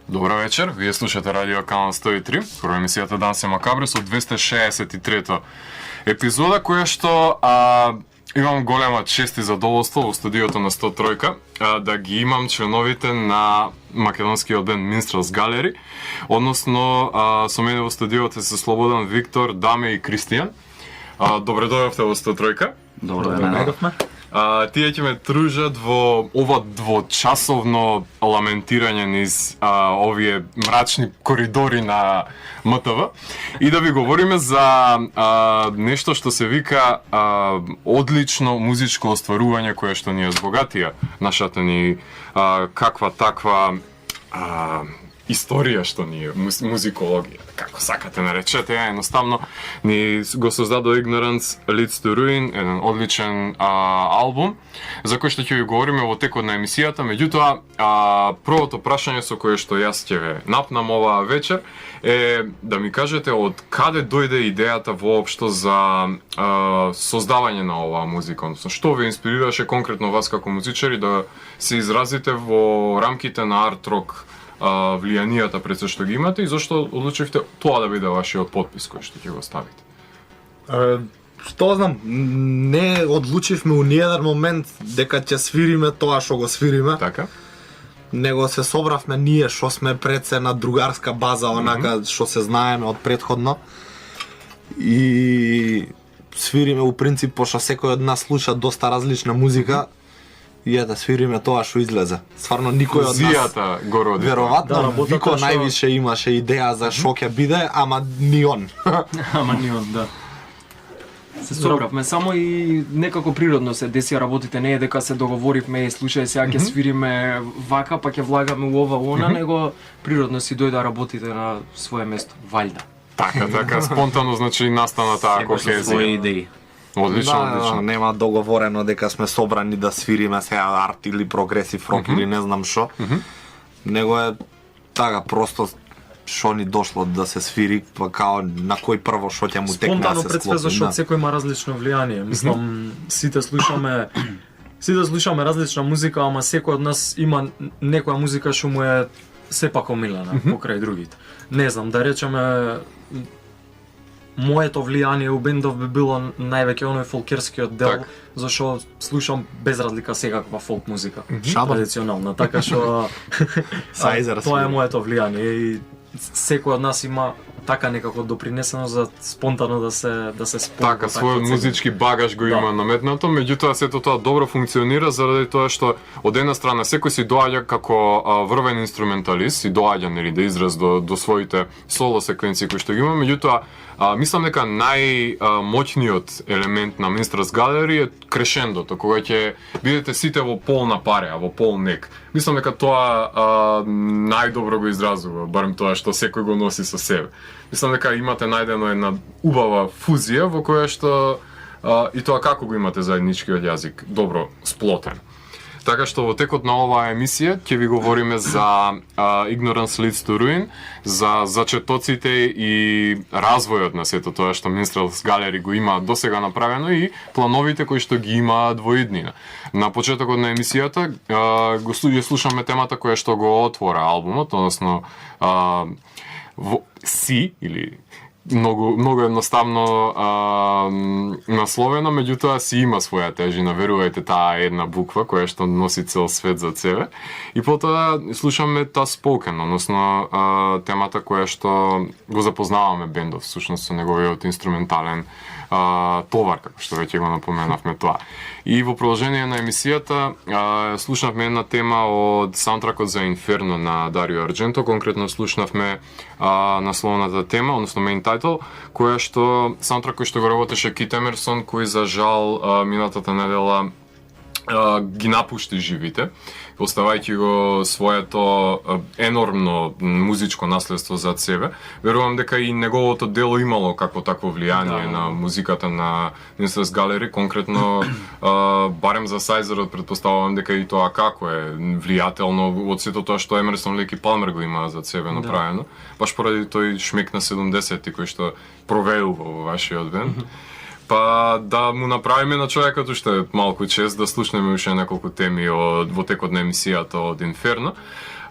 Добро вечер, вие слушате Радио Канал 103, прва емисијата Данс е Макабре со 263-то епизода, која што имам голема чест и задоволство во студиото на 103 да ги имам членовите на македонскиот бенд Minstrels Gallery, односно со мене во студиото се Слободан, Виктор, Даме и Кристијан. Добре дојавте во 103. Добро да најдовме. Тие ќе ме тружат во ова двочасовно ламентирање низ овие мрачни коридори на МТВ и да ви говориме за нешто што се вика одлично музичко остварување кое што ни ја збогатија нашата ни каква таква историја што ни е музикологија, како сакате наречете, едноставно ни го создадо Ignorance Leads to Ruin, еден одличен албум, за кој што ќе ви говориме во текот на емисијата. Меѓутоа, првото прашање со кое што јас ќе ве напнам оваа вечер е да ми кажете од каде дојде идејата воопшто за создавање на оваа музика, односно што ве инспирираше конкретно вас како музичари да се изразите во рамките на арт-рок влијанијата пред се што ги имате и зашто одлучивте тоа да биде вашиот подпис кој што ќе го ставите? Што знам, не одлучивме у ниеден момент дека ќе свириме тоа што го свириме. Така? Него се собравме ние што сме пред се на другарска база, онака што се знаеме од претходно. И свириме у принцип, пошто секој од нас слуша доста различна музика. И да свириме тоа што излезе. Стварно никој од нас го роди. Веројатно Вико највише имаше идеја за што ќе биде, ама ни он. Ама ни он, да. Се собравме само и некако природно се десија работите, не е дека се договоривме и слушај сега ќе свириме вака па ќе влагаме у ова она, него природно си дојде работите на свое место, валјда. Така, спонтано значи настана таа кохезија. Своји идеи. Одлично, одлично. Нема договорено дека сме собрани да свириме сега арт или прогресив рок или не знам што. Него е така просто што ни дошло да се свири, па као на кој прво што ќе му текне да се склопи. Спонтано пред све зашто секој има различно влијание. Мислам, сите слушаме различна музика, ама секој од нас има некоја музика што му е сепак омилена покрај другите. Не знам, да речеме моето влијание у бендов би било највеќе оној фолкерскиот дел, зашто слушам без разлика секаква фолк музика, традиционална, така што тоа е моето влијание и секој од нас има така некако допринесено за спонтано да се спомне. Така, својот музички багаж го има наметнато, меѓутоа сето тоа добро функционира заради тоа што од една страна секој си доаѓа како врвен инструменталист, си доаѓа нели да израз до своите соло секвенции кои што ги има, меѓутоа мислам дека најмоќниот елемент на Minstrels Gallery е крешендото, кога ќе бидете сите во полна пареа, во пол нек. Мислам дека тоа најдобро го изразува, барем тоа што секој го носи со себе. Мислам дека имате најдено една убава фузија во која што и тоа како го имате заедничкиот јазик добро сплотен. Така што во текот на оваа емисија ќе ви говориме за Ignorance Leads to Ruin, за зачетоците и развојот на сето тоа што Minstrels Gallery го има досега направено и плановите кои што ги имаат во иднина. На почетокот на емисијата ја слушаме темата која што го отвора албумот, односно Си или многу едноставно насловено, меѓутоа си има своја тежина, верувајте, таа една буква која што носи цел свет за себе. И потоа слушаме таа Spoken, односно темата која што го запознаваме бендов, всушност со неговиот инструментален товар, како што веќе го напоменавме тоа. И во продолжение на емисијата слушнавме една тема од саундтракот за Inferno на Дарио Ардженто, конкретно слушнавме насловната тема, односно main title, која што саундтрак кој што го работеше Кит Емерсон, кој за жал минатата недела ги напушти живите, оставајќи го своето енормно музичко наследство зад себе. Верувам дека и неговото дело имало како такво влијание на музиката на Minstrels Gallery, конкретно барем за Сајзерот претпоставувам дека и тоа како е влијателно од сето тоа што Емерсон, Лејк и Палмер го имаа зад себе направено, баш поради тој шмек на 70-ти кој што провеува во вашиот бенд. Па да му направиме на човекот уште малку чест да слушнеме уште неколку теми во текот на емисијата од Инферно.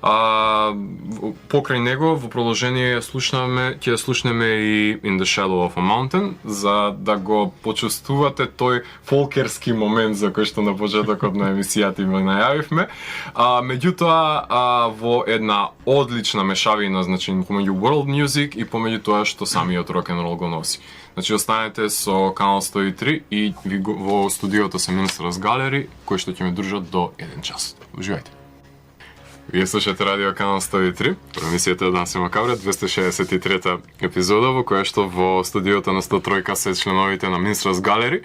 Покрај него во продолжение ќе слушнеме и In the Shadow of a Mountain, за да го почувствувате тој фолкерски момент за кој што на почетокот на емисијата има најавивме. Меѓутоа во една одлична мешавина, значи помеѓу world music и помеѓу тоа што самиот рок-н-рол го носи. Значи останете со Канал 103 и во студиото се Minstrels Gallery, кои што ќе ме дружат до 1 час. Уживајте. Вие слушате Радио Канал 103, емисијата Данси Макабре, 263-та епизода, во која што во студиото на 103 се членовите на Minstrels Gallery.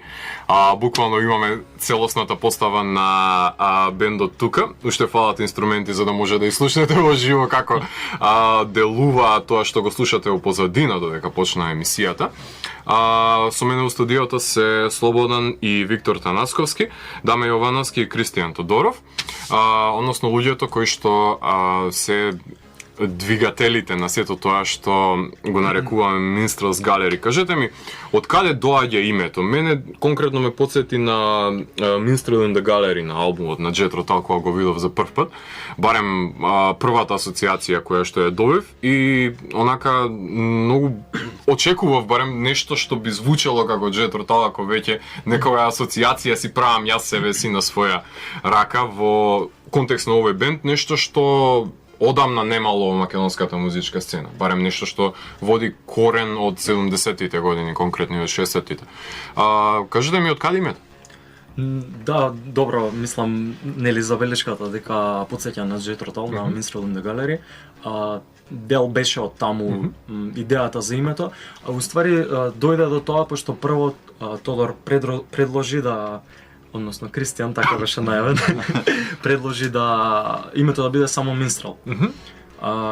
Буквално имаме целосната постава на бендот тука. Уште фалат инструменти за да може да изслушнете во живо како делува тоа што го слушате во позадина додека почна емисијата. Со мене во студиото се Слободан и Виктор Танасковски, Даме Јовановски и Кристијан Тодоров, односно луѓето кои што се двигателите на сето тоа што го нарекуваме Minstrels Gallery. Кажете ми, од каде доаѓа името? Мене конкретно ме потсети на Minstrel in the Gallery на албумот на Jethro Tull кога го видов за прв пат. Барем првата асоциација која што ја добив и онака многу очекував барем нешто што би звучело како Jethro Tull, ако веќе некоја асоциација си правам јас себе си на своја рака во контекст на овој бенд, нешто што одамна немало во македонската музичка сцена. Барем нешто што води корен од 70-тите години, конкретно од 60-тите. Кажете ми од каде името? Да, добро, мислам, нели забелешката дека потсеќа на Jethro Tull, на Minstrel in the Gallery. Дел беше од таму идејата за името. Уствари дојде до тоа пошто прво Тодор предложи да, односно Кристијан, така беше најавен, предложи да името да биде само Minstrel.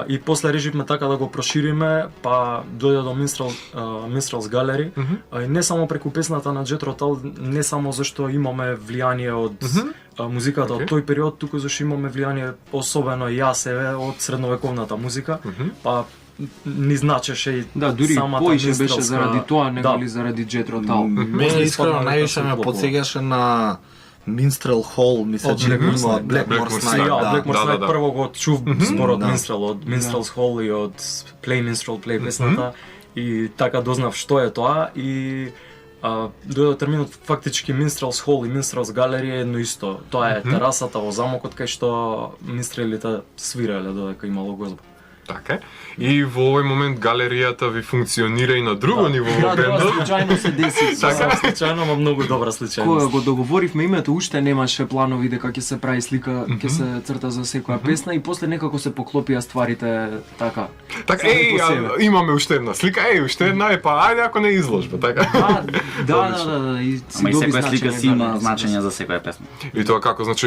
И после решивме така да го прошириме, па дојде до Minstrels Gallery. И не само преку песната на Jethro Tull, не само зашто имаме влијание од музиката од тој период, туку зашто имаме влијание особено јас од средновековната музика. Па ни значеше и дури самата поише беше Minstrelска- заради тоа, него Да. ли заради Jethro Tull. Мене искрено највише ме потсеќаше на Minstrel Hall, мисля, Од че Blackmore's има Night, да. Blackmore's Blackmore's Night, Ја, да. Blackmore's Night прво го чув зборот Да. Minstrel од Minstrel's Hall и од Play Minstrel, Play песната и така дознав што е тоа и дојде терминот фактички Minstrel's Hall и Minstrel's Gallery е едно исто. Тоа е терасата во замокот кај што минстрелите свиреле додека имало гозба. Така. И во овој момент галеријата ви функционира и на друго ниво во Да, тоа бендот. случајно се деси. Така случајно, ма многу добра Кога случајност. го договоривме името, уште немаше планови дека ќе се прави слика, ќе се црта за секоја песна и после некако се поклопија стварите така. Така, Сами по себе. имаме уште една слика, уште една па ајде ако не изложба, така. Да, и си Ама и доби секоја слика значење, си има да, значење за секоја песна. И тоа како, значи,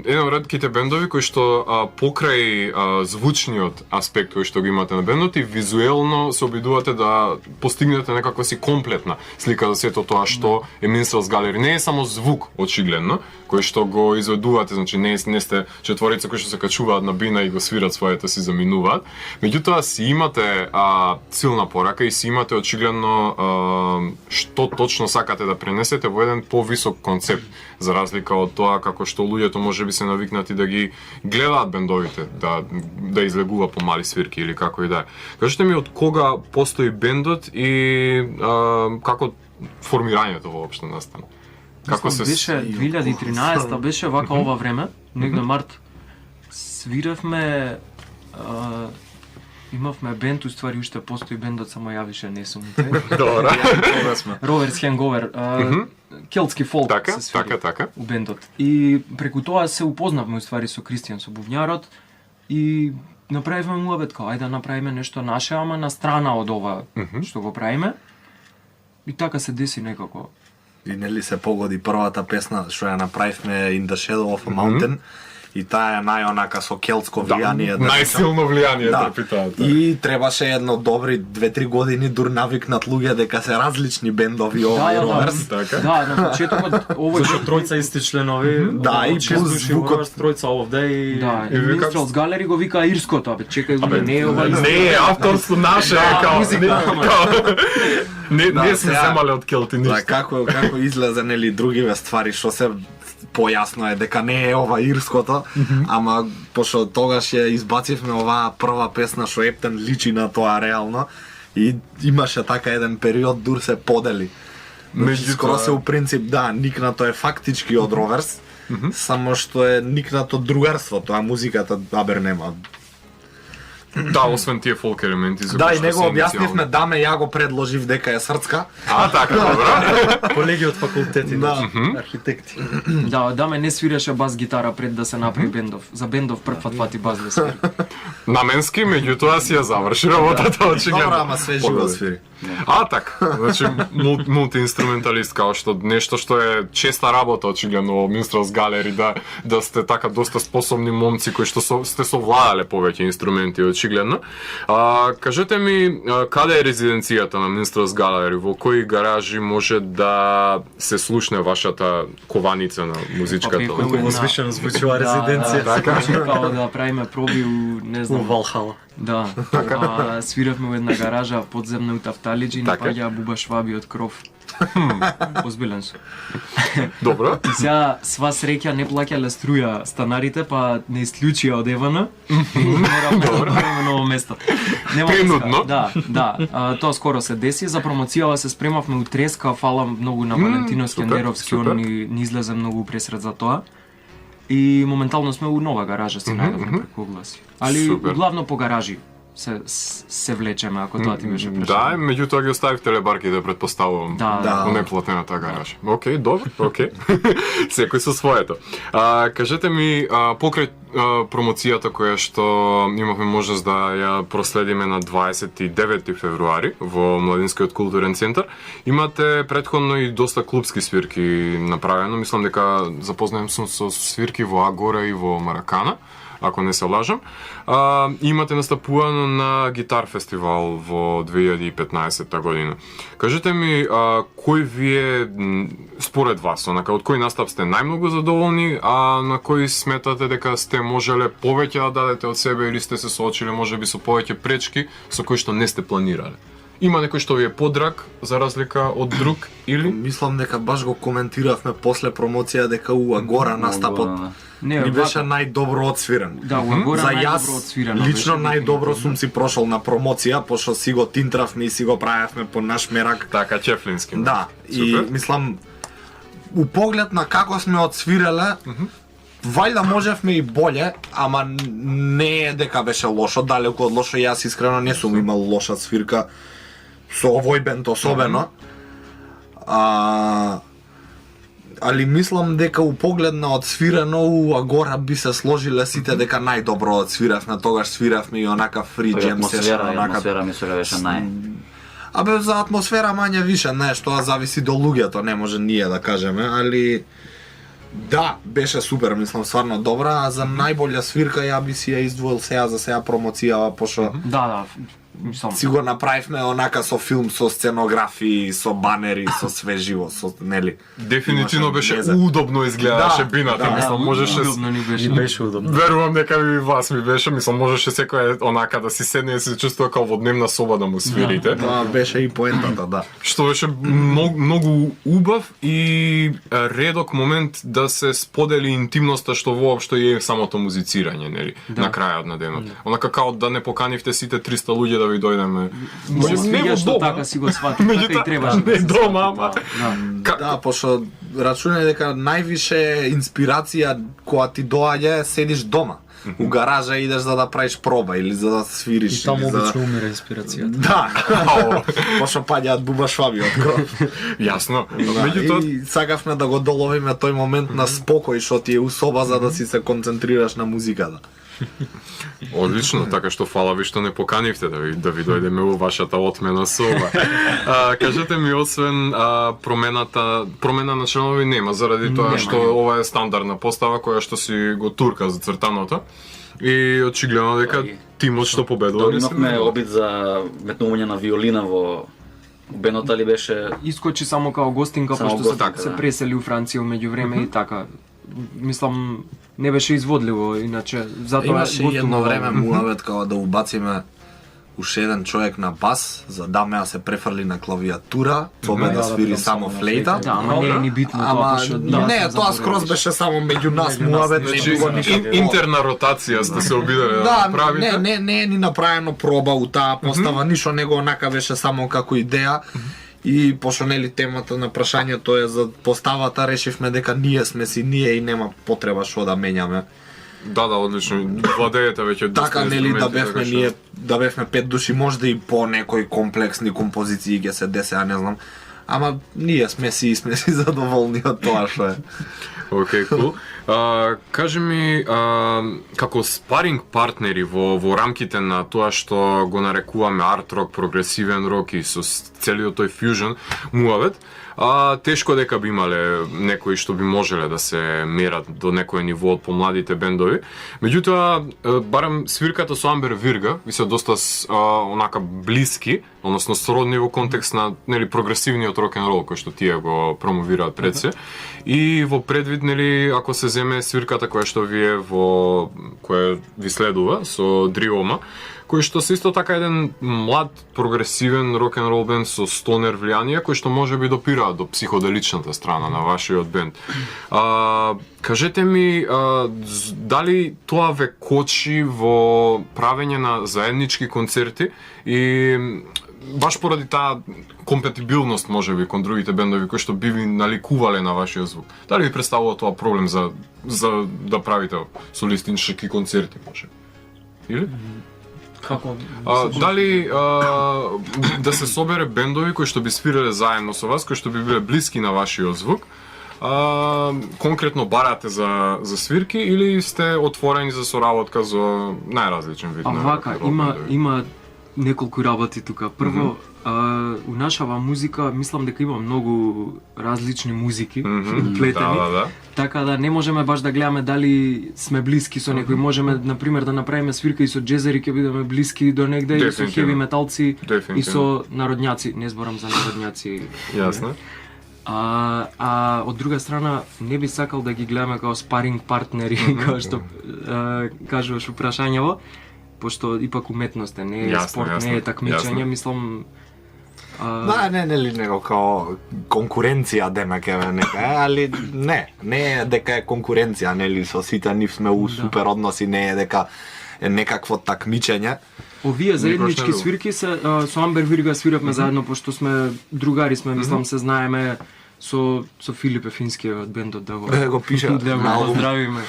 еден од ретките бендови кои што покрај звучниот аспект кој што го имате на бендот и визуелно се обидувате да постигнете некаква си комплетна слика за сето тоа што е Minstrels Gallery. Не е само звук, очигледно, кој што го изведувате, значи не сте четворица кои што се качуваат на бина и го свират своето си заминуваат. Меѓутоа си имате силна порака и си имате очигледно што точно сакате да пренесете во еден повисок концепт, за разлика од тоа како што луѓето можеби се навикнати да ги гледаат бендовите, да излегува по мали свирки или како и да е. Кажете ми од кога постои бендот и како формирањето воопшто настана? Како се беше 2013 беше вака ова време, негде март. Свиревме имавме бенд, уствари уште постои бендот, само јавише не сум. Добра. Rover's Hangover, келтски фолк Така, се свири така. у бендот. И преку тоа се упознавме уствари со Кристијан, со бувњарот и направивме муабет као ајде да направиме нешто наше, ама на страна од ова што го правиме. И така се деси некако. И нели се погоди првата песна што ја направивме In the Shadow of a Mountain и таа е најонака со келтско влијание. Најсилно влијание Да. трпи таа. И требаше едно добри 2-3 години дур навикнат луѓе дека се различни бендови ова и Rover's. Така. Да, на почетокот овој Зашто тројца исти членови, Да, и шест плюс души звукот. во тројца овде и Да, и И вие Minstrels Gallery го вика ирското, абе чекај луѓе, не е ова Не е авторство наше, Да, као музика, не Да, сме сега- земале од келти Да, ништо. како излезе нели другиве ствари што се појасно е дека не е ова ирското, ама пошто тогаш ја избацивме оваа прва песна што ептен личи на тоа реално и имаше така еден период дур се подели. Скоро се у принцип да, никнато е фактички од Роверс, само што е никнато другарство, тоа музиката абер нема. Да, освен тие фолк елементи за Да, кои и што него се објаснивме, иницијални. даме, ја го предложив дека е срцка. А, така, добро. Колеги од факултети, Да. архитекти. Да, Даме не свиреше бас гитара пред да се направи бендов. За бендов прв пат фати бас да свири. Наменски, меѓутоа си ја заврши работата, очигледно. Добро, ама све живо свири. А, така. Значи, мултиинструменталист, као што нешто што е честа работа, очигледно, во Minstrels Gallery, да сте така доста способни момци кои што сте совладале повеќе инструменти, очигледно. Кажете ми, каде е резиденцијата на Minstrels Gallery? Во кои гаражи може да се слушне вашата кованица на музичката? Па, Колку возвишено звучува резиденција. Така. Као да правиме проби у, не У знам, Валхала. да. Свиравме во една гаража подземна у Тафталиџи и Така. напаѓа Буба Шваби од кров. Озбилен сум. Добро. И сега сва среќа не плаќале струја станарите, па не исклучија од Евана и моравме да правиме ново место. Нема Принудно. врска. Да. Тоа скоро се деси. За промоцијава се спремавме у Треска, фала многу на Валентино супер, Скендеровски, супер. он ни излезе многу пресред за тоа. И моментално сме у нова гаража, си најдовме преку огласи. Али Супер. главно по гаражи се влечеме, ако тоа ти беше прашање. Да, меѓутоа ги оставивте лебарките, предпоставувам. Да, Да. У неплатената гаража. Океј, добро, океј. Секој со своето. Кажете ми, покрај промоцијата која што имавме можност да ја проследиме на 29 февруари во Младинскиот културен центар, имате претходно и доста клубски свирки направено. Мислам дека запознаем сум со свирки во Агора и во Маракана, ако не се лажам. Имате настапувано на гитар фестивал во 2015 година. Кажете ми, кој ви е според вас, онака, од кој настап сте најмногу задоволни, а на кој сметате дека сте можеле повеќе да дадете од себе или сте се соочиле можеби со повеќе пречки со кои што не сте планирале? Има некој што ви е подраг за разлика од друг или? Мислам дека баш го коментиравме после промоција дека у Агора настапот Не, ни беше вака. најдобро одсвирен. Да, у Агора За најдобро јас, одсвирено лично беше. најдобро сум си прошол на промоција, пошто си го тинтравме и си го правевме по наш мерак. Така, чефлински. Да, и Супер. мислам, у поглед на како сме одсвирале, вајда можевме и боле, ама не е дека беше лошо, далеку од лошо. Јас искрено не сум имал лоша свирка со овој бенд особено. Али мислам дека у поглед на одсвирено у Агора би се сложиле сите дека најдобро одсвиравме, тогаш свиравме и онака free jam session, онака. Атмосфера ми се беше нај. Абе за атмосфера мање више, знаеш, тоа зависи до луѓето, не може ние да кажеме, али да, беше супер, мислам стварно добра, а за најболја свирка ја би си ја издвоил за сега промоцијава, пошто Да, мислам. си го направивме онака со филм, со сценографии, со банери, со све живо, со нели. Дефинитивно Имаше беше меза. удобно изгледаше Да, бината, да, мислам, можеше Удобно ни И беше. беше удобно. Верувам дека и вас ми беше, мислам, можеше секој онака да си седне и се чувствува како во дневна соба да му свирите. Тоа беше и поентата, да. Што беше многу убав и редок момент да се сподели интимноста што воопшто е самото музицирање, нели, на крајот на денот. Онака као да не поканивте сите 300 луѓе да ви дојдеме. Се свиѓа што дома. така си го свати, така и требаше не да се дома, свати, ама. да. Да, пошто рачунај дека највише инспирација која ти доаѓа седиш дома. У гаража идеш за да правиш проба или за да свириш. И таму или за да... обично умира инспирацијата. Да, пошто паѓаат Буба Шваби од кров. Јасно. Да, Меѓутоа, и сакавме да го доловиме тој момент на спокој што ти е у соба за да си се концентрираш на музиката. одлично, така што фала ви што не поканивте да ви дојдеме во вашата отмена соба. Кажете ми, освен промена на членови нема, заради тоа Нема, што нема. ова е стандардна постава која што си го турка за цртаното. И очигледно дека И- тимот што победува не се Имавме менува. обид за метнување на виолина во бенот, али беше Искочи само као гостинка, Само пошто се, гостинка, се да. пресели у Франција меѓувреме и така. Мислам, не беше изводливо, иначе затоа Имаше и едно гостувала. време муавет као да убациме уште еден човек на бас, за Даме да се префрли на клавиатура, Цобе да свири там само на флейта. Да, ама не е ни битно тоа, Ама пошто не, тоа скроз беше само меѓу нас, Меѓу нас, муабет, не не Значи, било никакво. интерна ротација сте се обидале да Да, правите. не е ни направено проба у таа постава, ништо него онака беше само како идеја. И пошто нели темата на прашањето е за поставата, решивме дека ние сме си ние и нема потреба што да менјаме. Да, одлично. Владеете веќе доста Така нели да инструменти, бевме така што- ние, да бевме 5 души, можда и по некои комплексни композиции ќе се десе, не знам. Ама ние сме си задоволни од тоа што е. Океј, кул. Кажи ми, како спаринг партнери во рамките на тоа што го нарекуваме арт рок, прогресивен рок и со целиот тој фьюжн муавет, тешко дека би имале некои што би можеле да се мерат до некој ниво од помладите бендови. Меѓутоа, барем свирката со Амбер Вирга ви се доста онака блиски, односно сродни во контекст на нели прогресивниот рок н рол кој што тие го промовираат пред се. И во предвид нели ако се земе свирката која што вие која ви следува со Дриома, кој што се исто така еден млад прогресивен рок н рол бенд со стонер влијание кој што можеби допираат до психоделичната страна на вашиот бенд. Кажете ми, дали тоа ве кочи во правење на заеднички концерти и баш поради таа компатибилност можеби кон другите бендови кои што би ви наликувале на вашиот звук. Дали ви представува тоа проблем за да правите солистички концерти може? Или? Како? Дали да се собере бендови кои што би свиреле заедно со вас, кои што би биле блиски на вашиот звук, конкретно барате за свирки или сте отворени за соработка за најразличен вид на вака, рок бендови? има неколку работи тука. Прво, у нашава музика, мислам дека има многу различни музики плетени. Да. Така да не можеме баш да гледаме дали сме блиски со некој. Можеме, например, да направиме свирка и со джезери, ќе бидеме блиски до негде, и со Дефинитивно. хеви металци, Дефинитивно. и со народњаци. Не зборам за народњаци. Јасно. А од друга страна, не би сакал да ги гледаме како спаринг партнери, како што кажуваш у прашањево, пошто ипак уметност е, не е Јасно, спорт, јасно, не е такмичење, јасно. мислам. Да, не нели него као конкуренција демек е нека, али не е дека е конкуренција, нели со сите нив сме у супер односи, не е дека е некакво такмичење. Овие заеднички Никош не свирки се со Амбер Вирга свиревме заедно, пошто сме другари сме, мислам се знаеме со Филип Ефинскиот бендот да Го пише да го на албум. поздравиме.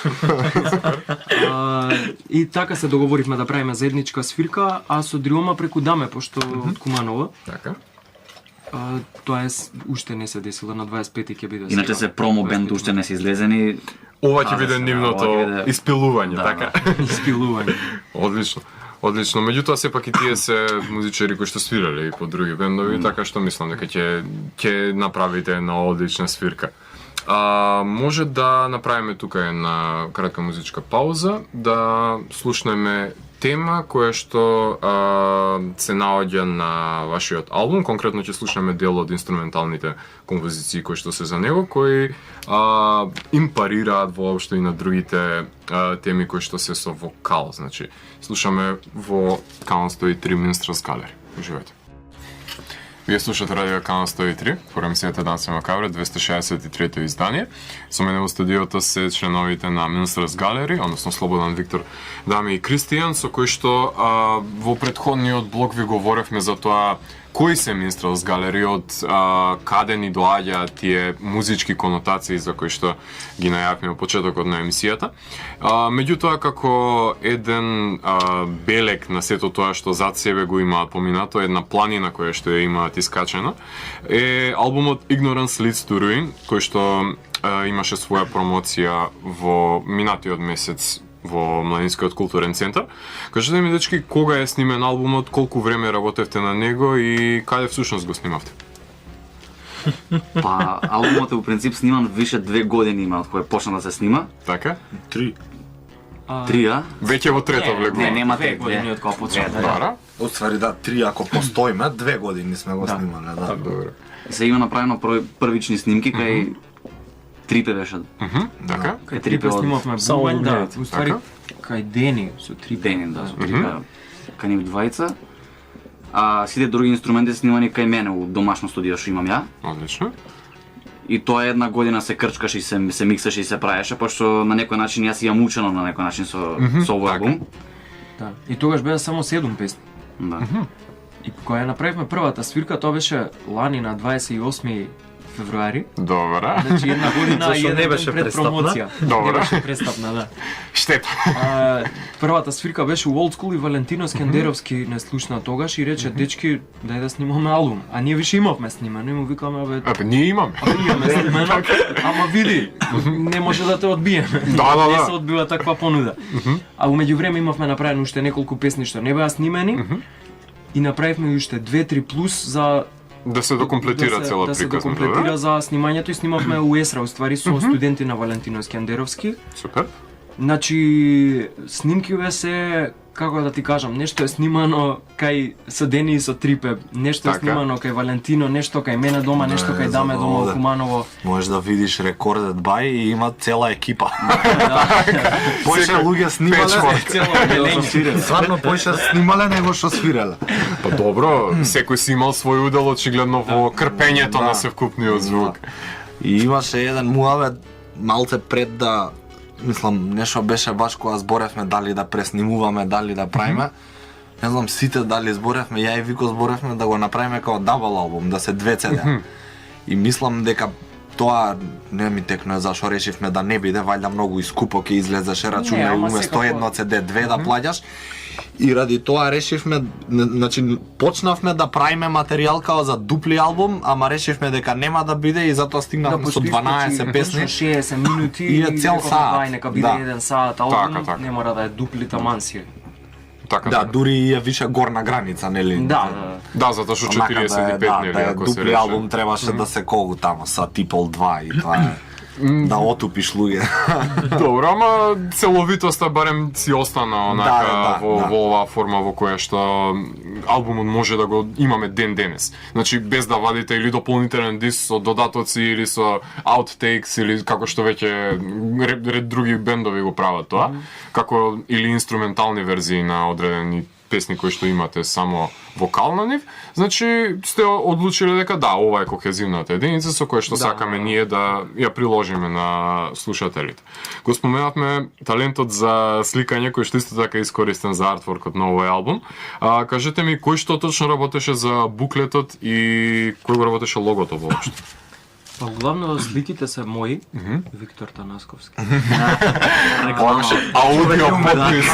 И така се договоривме да правиме заедничка свирка, а со Дриома преку Даме, пошто од Куманово. Така. Тоа уште не се десило, на 25 ќе биде. Иначе се промо бенд уште не се излезени. Ова ќе Да, биде ова нивното ќе биде- испилување, Да, така. Испилување. Одлично. Одлично, меѓутоа сепак и тие се музичари кои што свирале и по други бендови, така што мислам дека ќе направите една одлична свирка. Може да направиме тука една кратка музичка пауза, да слушнеме тема која што се наоѓа на вашиот албум, конкретно ќе слушаме дел од инструменталните композиции кои што се за него, кои им парираат воопшто и на другите теми кои што се со вокал, значи слушаме во Канал 103 Minstrels Gallery. Уживајте. Вие слушате Радио Канал 103, по емисијата Данс Макабре, 263-то издание. Со мене во студиото се членовите на Minstrels Gallery, односно Слободан, Виктор, Дами и Кристијан, со кои што во претходниот блок ви говоревме за тоа кои се Minstrels Gallery, од каде ни доаѓаат тие музички конотации за кои што ги најавивме во почетокот на емисијата. Меѓутоа, како еден белек на сето тоа што зад себе го имаат поминато, една планина која што ја имаат искачена, е албумот Ignorance Leads to Ruin, кој што имаше своја промоција во минатиот месец во Младинскиот културен центар. Кажете ми, дечки, кога е снимен албумот, колку време работевте на него и каде всушност го снимавте? Па, албумот е во принцип сниман више 2 години има од кога почна да се снима. Така? 3. 3, Веќе во трето влегува. Не, нема 2 години од кога почна. Бара? Отствари да, 3 ако постоиме, 2 години сме го снимале, да. Добро. Се има направено првични снимки кај Трипе беше. Така? Кај Трипе Трипе од снимавме Само бубен, да, бубневите. уствари Така? кај Дени со Трипе. Денин, да, со Трипе. Кај нив двајца. а сите други инструменти се снимани кај мене у домашно студио што имам ја. Одлично. И тоа една година се крчкаше и се миксаше и се правеше, пошто на некој начин јас имам учено на некој начин со овој албум. Да. И тогаш беа само 7 песни. Да. И кога ја направивме првата свирка, тоа беше лани на 28 февруари. Добра. Значи една година и Зашо не еден беше ден пред престапна? промоција. Добро. Не беше престапна, да. Штета. Првата свирка беше у Old School и Валентино Скендеровски не слушна тогаш и рече, дечки, дај да снимаме албум. А ние више имавме снимано и му викаме, абе, Абе, ние имаме. имаме снимано, ама види, не може да те одбиеме. Да. Не се одбива таква понуда. А умеѓу време имавме направено уште неколку песни што не беа снимени и направивме уште 2-3 плюс за Да се докомплетира цела да се приказна. докомплетира за снимањето и снимавме у Есра, уствари со студенти на Валентино Скендеровски. Супер. Значи, снимкиве се, како да ти кажам, нешто е снимано кај Садени и со Трипе, нешто е Така. снимано кај Валентино, нешто кај мене дома, нешто кај Даме дома у Куманово. Можеш да видиш Recorded by и има цела екипа. Да, Поише луѓе снимале, цело одделение. стварно поише снимале него што свиреле. Па добро, секој си имал свој удел очигледно во крпењето на севкупниот звук. И имаше еден муавет малце пред да, мислам, нешто беше баш кога зборевме дали да преснимуваме, дали да правиме. Не знам сите дали зборевме, ја и Вико зборевме да го направиме како дабл албум, да се 2 CD. И мислам дека тоа не ми текнува зашо решивме да не биде, вајда многу искупо ќе излезеше Не, рачуна ама уместо секако. едно CD 2 да плаќаш. И ради тоа решивме, значи почнавме да правиме материјал као за дупли албум, ама решивме дека нема да биде и затоа стигнавме со 12 песни. 60 минути И е цел реков, саат. Дај, нека биде Да. 1 саат албум, Така. не мора да е дупли таман си. Така. Да, дури и е више горна граница, нели? Да, Да, затоа што 45 нели, да е ако се дупли рече. албум требаше да се колку тамо са Типол 2 и тоа е. Да отупиш луѓе. Добро, ама целовитоста барем си остана онака во оваа форма во која што албумот може да го имаме ден денес. Значи без да вадите или дополнителен диск со додатоци или со outtakes или како што веќе ред други бендови го прават тоа, како или инструментални верзии на одредени песни кои што имате само вокал на нив, значи сте одлучиле дека да, ова е кохезивната единица со која што сакаме ние да ја приложиме на слушателите. Го споменавме талентот за сликање кој што исто така е искористен за артворкот на овој албум. Кажете ми кој што точно работеше за буклетот и кој го работеше логото воопшто? Па главно сликите се мои, Виктор Танасковски. Аудио подпис.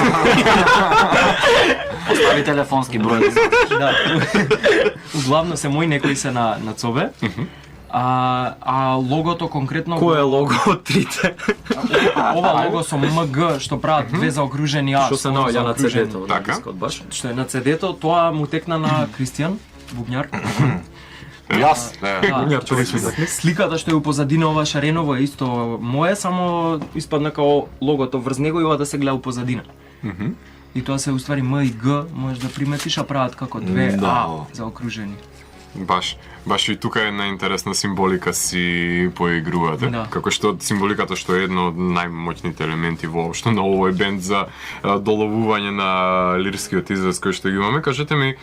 Остави телефонски број. Да. Главно се мои, некои се на Цобе. А логото конкретно Кој е лого од трите? ова лого со МГ што прават две заокружени А. Што се наоѓа на заокружени. CD-то, Така. на дискот баш? Што е на CD-то, тоа му текна на Кристијан Бубњар. Јас, Бубњар човек Сликата што е у позадина ова шареново е исто мое, само испадна као логото врз него и ова да се гледа у позадина. И тоа се уствари М и Г, можеш да приметиш, а прават како две Да. А заокружени. Баш и тука една интересна символика си поигрувате. Да. Како што символиката што е едно од најмоćните елементи воопшто на овој бенд за доловување на лирскиот израз кој што ги имаме. Кажете ми,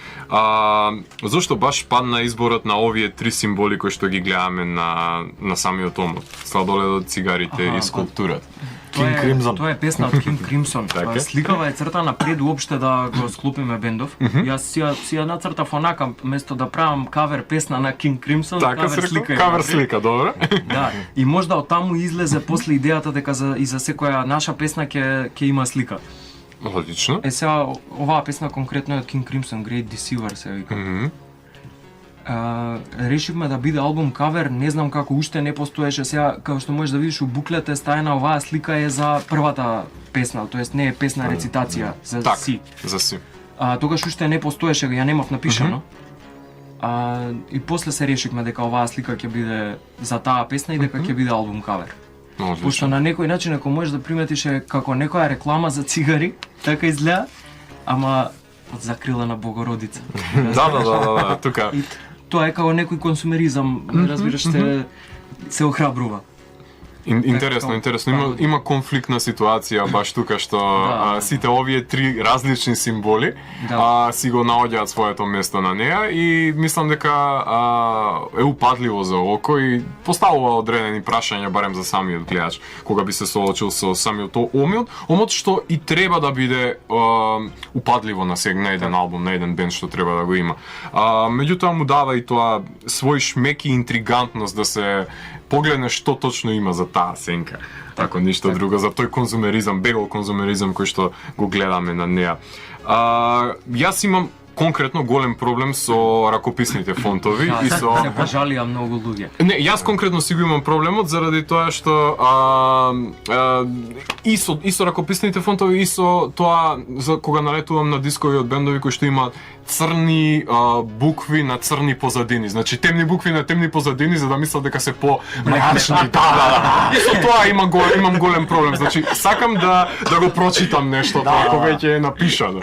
зошто баш падна изборот на овие три символи кои што ги гледаме на самиот омот? Сладоледот, цигарите и скулптурата. King Crimson. Тоа е песна од King Crimson. Така. Сликава е цртана пред уопште да го склопиме бендов. Јас си ја нацртав онака, место да правам кавер песна на King Crimson, Така се слика рекол, ја кавер направив. слика, добро? Да, и можда од таму излезе после идејата дека и за секоја наша песна ќе има слика. Одлично. Сега оваа песна конкретно е од King Crimson, Great Deceiver се вика. Решивме да биде албум кавер, не знам како уште не постоеше. Сега како што можеш да видиш у буклет е стајна оваа слика е за првата песна, тоест не е песна рецитација за Так, си. за си. Тогаш уште не постоеше, ја немав напишано. И после се решивме дека оваа слика ќе биде за таа песна и дека ќе биде албум кавер. Пошто Одлично. на некој начин ако можеш да приметиш е како некоја реклама за цигари, така изгледа, ама од закрила на Богородица. Да, тука. И тоа е како некој консумеризам, разбираш, се охрабрува. Интересно. Има конфликтна ситуација баш тука што сите овие три различни символи си го наоѓаат своето место на неа и мислам дека е упадливо за око и поставува одредени прашања барем за самиот гледач кога би се соочил со самиот омот што и треба да биде упадливо на еден албум, на еден бенд што треба да го има. Меѓутоа му дава и тоа свој шмек и интригантност да се погледне што точно има за таа сенка. Ако ништо друго, за тој конзумеризам, бегал конзумеризам кој што го гледаме на неа. Јас имам конкретно голем проблем со ракописните фонтови и со се пожалија многу луѓе. Не, јас конкретно си го имам проблемот заради тоа што и со ракописните фонтови и со тоа за кога налетувам на дискови од бендови кои што имаат црни букви на црни позадини. Значи темни букви на темни позадини за да мислат дека се по-мрачни. Да. И со тоа имам голем проблем. Значи сакам да го прочитам нешто ако веќе е напишано.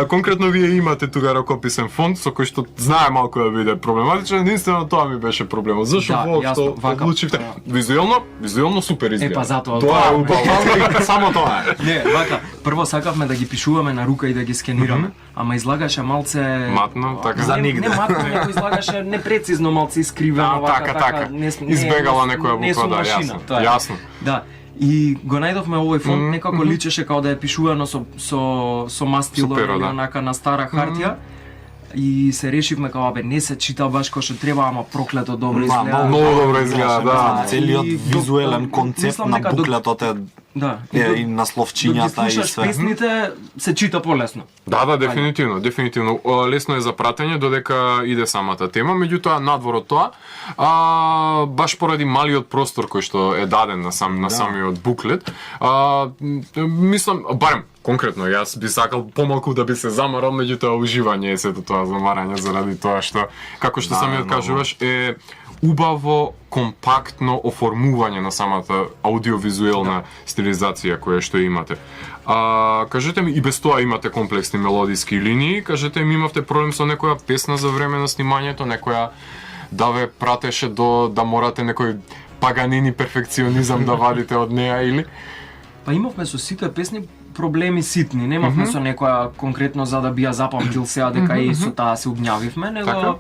Конкретно вие имате тука ракописен фонт со кој што знае малку да биде проблематичен. Единствено тоа ми беше проблемот. Зашо воопшто одлучивте? Визуелно супер изгледа. Па затоа тоа е убаво. Само тоа е. Не, вака, прво сакавме да ги пишуваме на рука и да ги скенираме, ама излагаше малце матно, така. За нигде. Не матно, него излагаше непрецизно, малце искривено, така. Избегала некоја буква, да, јасно. Да. И го најдовме овој фонт, некако личеше као да е пишувано со мастило или онака на стара хартија. И се решивме као бе не се чита баш кој што треба, ама проклето добро изгледа. Многу добро изгледа, да. Целиот визуелен концепт на буклетот е и насловчињата и слушаш све. песните се чита полесно. Да, дефинитивно. Лесно е за пратење додека иде самата тема, меѓутоа надвор од тоа, баш поради малиот простор кој што е даден на самиот буклет, мислам, барем конкретно, јас би сакал помалку да би се замарал, меѓутоа уживање е сето тоа замарање заради тоа што, како што самиот кажуваш, е убаво, компактно оформување на самата аудиовизуелна стилизација која што имате. Кажете ми, и без тоа имате комплексни мелодиски линии, кажете ми, имавте проблем со некоја песна за време на снимањето, некоја да ве пратеше до да морате некој Паганини перфекционизам да вадите од неа или? Па имавме со сите песни проблеми ситни, немавме со некоја конкретно за да би ја запамтил сега дека и со таа се угњавивме, него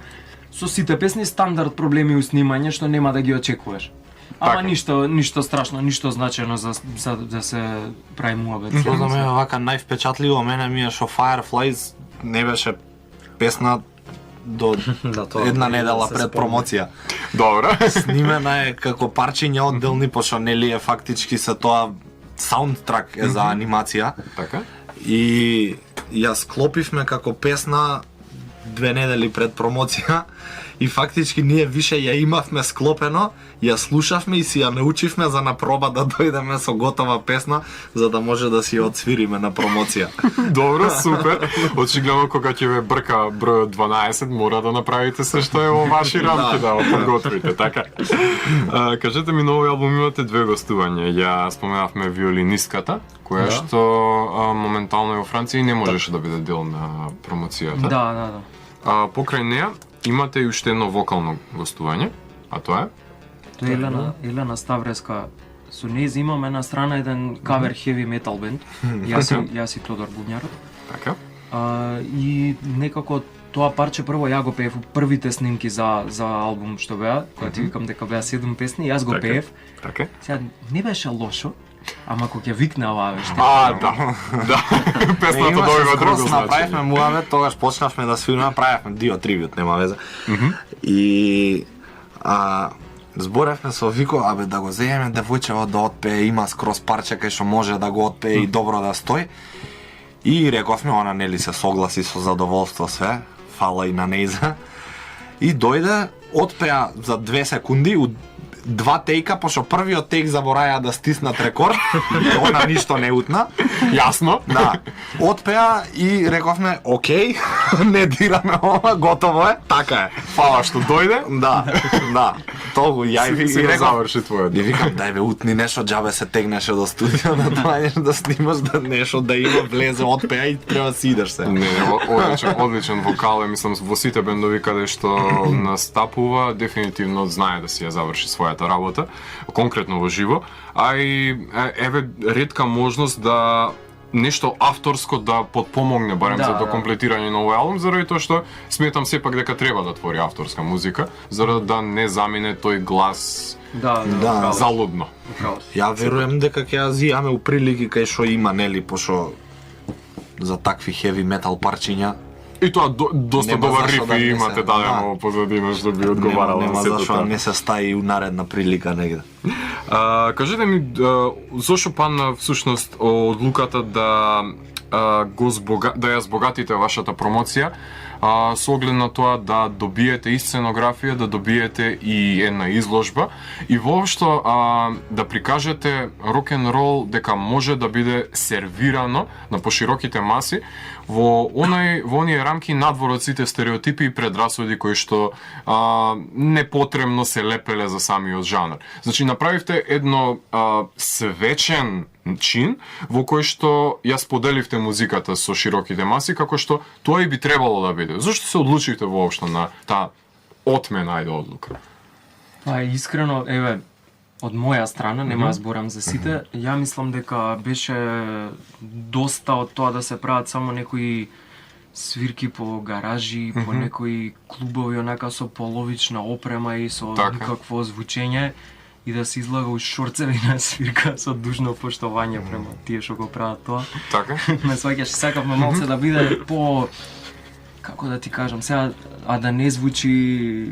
со сите песни стандард проблеми у снимање што нема да ги очекуваш. Ама ништо страшно, ништо значено за да се прави муабет. Што за мене вака највпечатливо мене ми е што Fireflies не беше песна до една недела пред промоција. Добро. Снимена е како парчиња одделни, пошто нели е фактички се тоа саундтрак е за анимација. Така. И ја склопивме како песна 2 недели пред промоција и фактички ние више ја имавме склопено, ја слушавме и си ја научивме за на проба да дојдеме со готова песна за да може да си ја отсвириме на промоција. Добро, супер. Очигледно кога ќе ве брка бројот 12, мора да направите се што е во ваши рамки да го подготвите, така. Кажете ми, на овој албум имате 2 гостувања. Ја споменавме виолинистката, која што моментално е во Франција и не можеше да биде дел на промоцијата. Да. Покрај неа имате и уште едно вокално гостување, а тоа е? Тоа е Елена Ставреска. Со нејз имаме на страна еден кавер heavy metal бенд. Јас и Тодор бубњарот. Така. И некако тоа парче прво ја го пеев првите снимки за албум што беа, кога ти викам дека беа 7 песни, јас го пеев. Така. Сега не беше лошо. Ама кога ќе викне оваа веште. Да. Песната дојде друго значење. Направивме муавет, тогаш почнавме да свириме, направивме дио трибют, нема веза. И зборевме со Вико, да го земеме девојчево да отпее, има скроз парче кај што може да го отпее и добро да стои. И рековме, она нели се согласи со задоволство све, фала и на нејза. И дојде, отпеа за 2 секунди, 2 тейка, пошто првиот тейк забораја да стиснат рекорд, она ништо не утна. Јасно. Да. Отпеа и рековме, окей, не дираме ова, готово е, така е. Фала што дојде, Да. Толку ја и си го реков, заврши твојот. и викам, дај бе, утни нешто, џабе се тегнеше до студио, да доаѓаш да снимаш да нешто да има влезе отпеа и треба да си идеш се. Не, одличен вокал е, мислам, во сите бендови каде што настапува, дефинитивно знае да си ја заврши својата работа, конкретно во живо, а и еве ретка можност да нешто авторско да подпомогне барем Да, за да. комплетирање на овој албум, заради тоа што сметам сепак дека треба да твори авторска музика, заради да не замине тој глас Да, Да. залудно. Управо. Ја верувам дека ќе ја зијаме у прилики кај што има, нели, пошто за такви heavy metal парчиња И тоа доста Нема добар зашо риф да и не имате се- дадено да. во позадина што би одговарало нема на сето зашо тоа. не се стаи у наредна прилика негде. Кажете ми, зошто падна всушност одлуката да да ја збогатите вашата промоција, со оглед на тоа да добиете и сценографија, да добиете и една изложба и воопшто да прикажете рок-н-рол дека може да биде сервирано на пошироките маси во оние рамки надвор од сите стереотипи и предрасуди кои што непотребно се лепеле за самиот жанр. Значи направивте едно свечен чин во кој што ја споделивте музиката со широките маси, како што тоа и би требало да биде. Зошто се одлучивте воопшто на таа отмена одлука? Искрено, еве, од моја страна, нема да зборам за сите, ја мислам дека беше доста од тоа да се прават само некои свирки по гаражи, по некои клубови онака со половична опрема и со Така. никакво звучење и да се излага у шорцеви на свирка со дужно поштовање према тие што го прават тоа. Така? Ме сваќаш, сакавме малце да биде по, како да ти кажам, сега, а да не звучи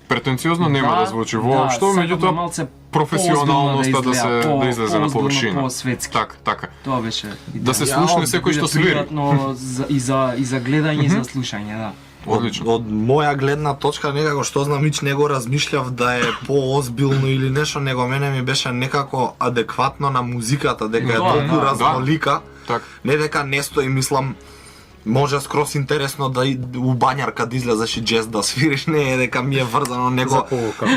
Претенциозно нема да звучи воопшто, сакавме меѓутоа малце професионалноста да се поозбилно да излезе на поозбилно, површина. по-светски. Така. Тоа беше. Да се идеја. слушне секој што свири. Пријатно и за гледање и за слушање, да. Одлично. Од моја гледна точка некако што знам ич не го размишлјав да е поозбилно или нешто, него мене ми беше некако адекватно на музиката, дека е Да, толку да, разнолика. Така. Не дека не стои, мислам, може скрос интересно да и у бањарка да излезеш и джез да свириш, не е дека ми е врзано, него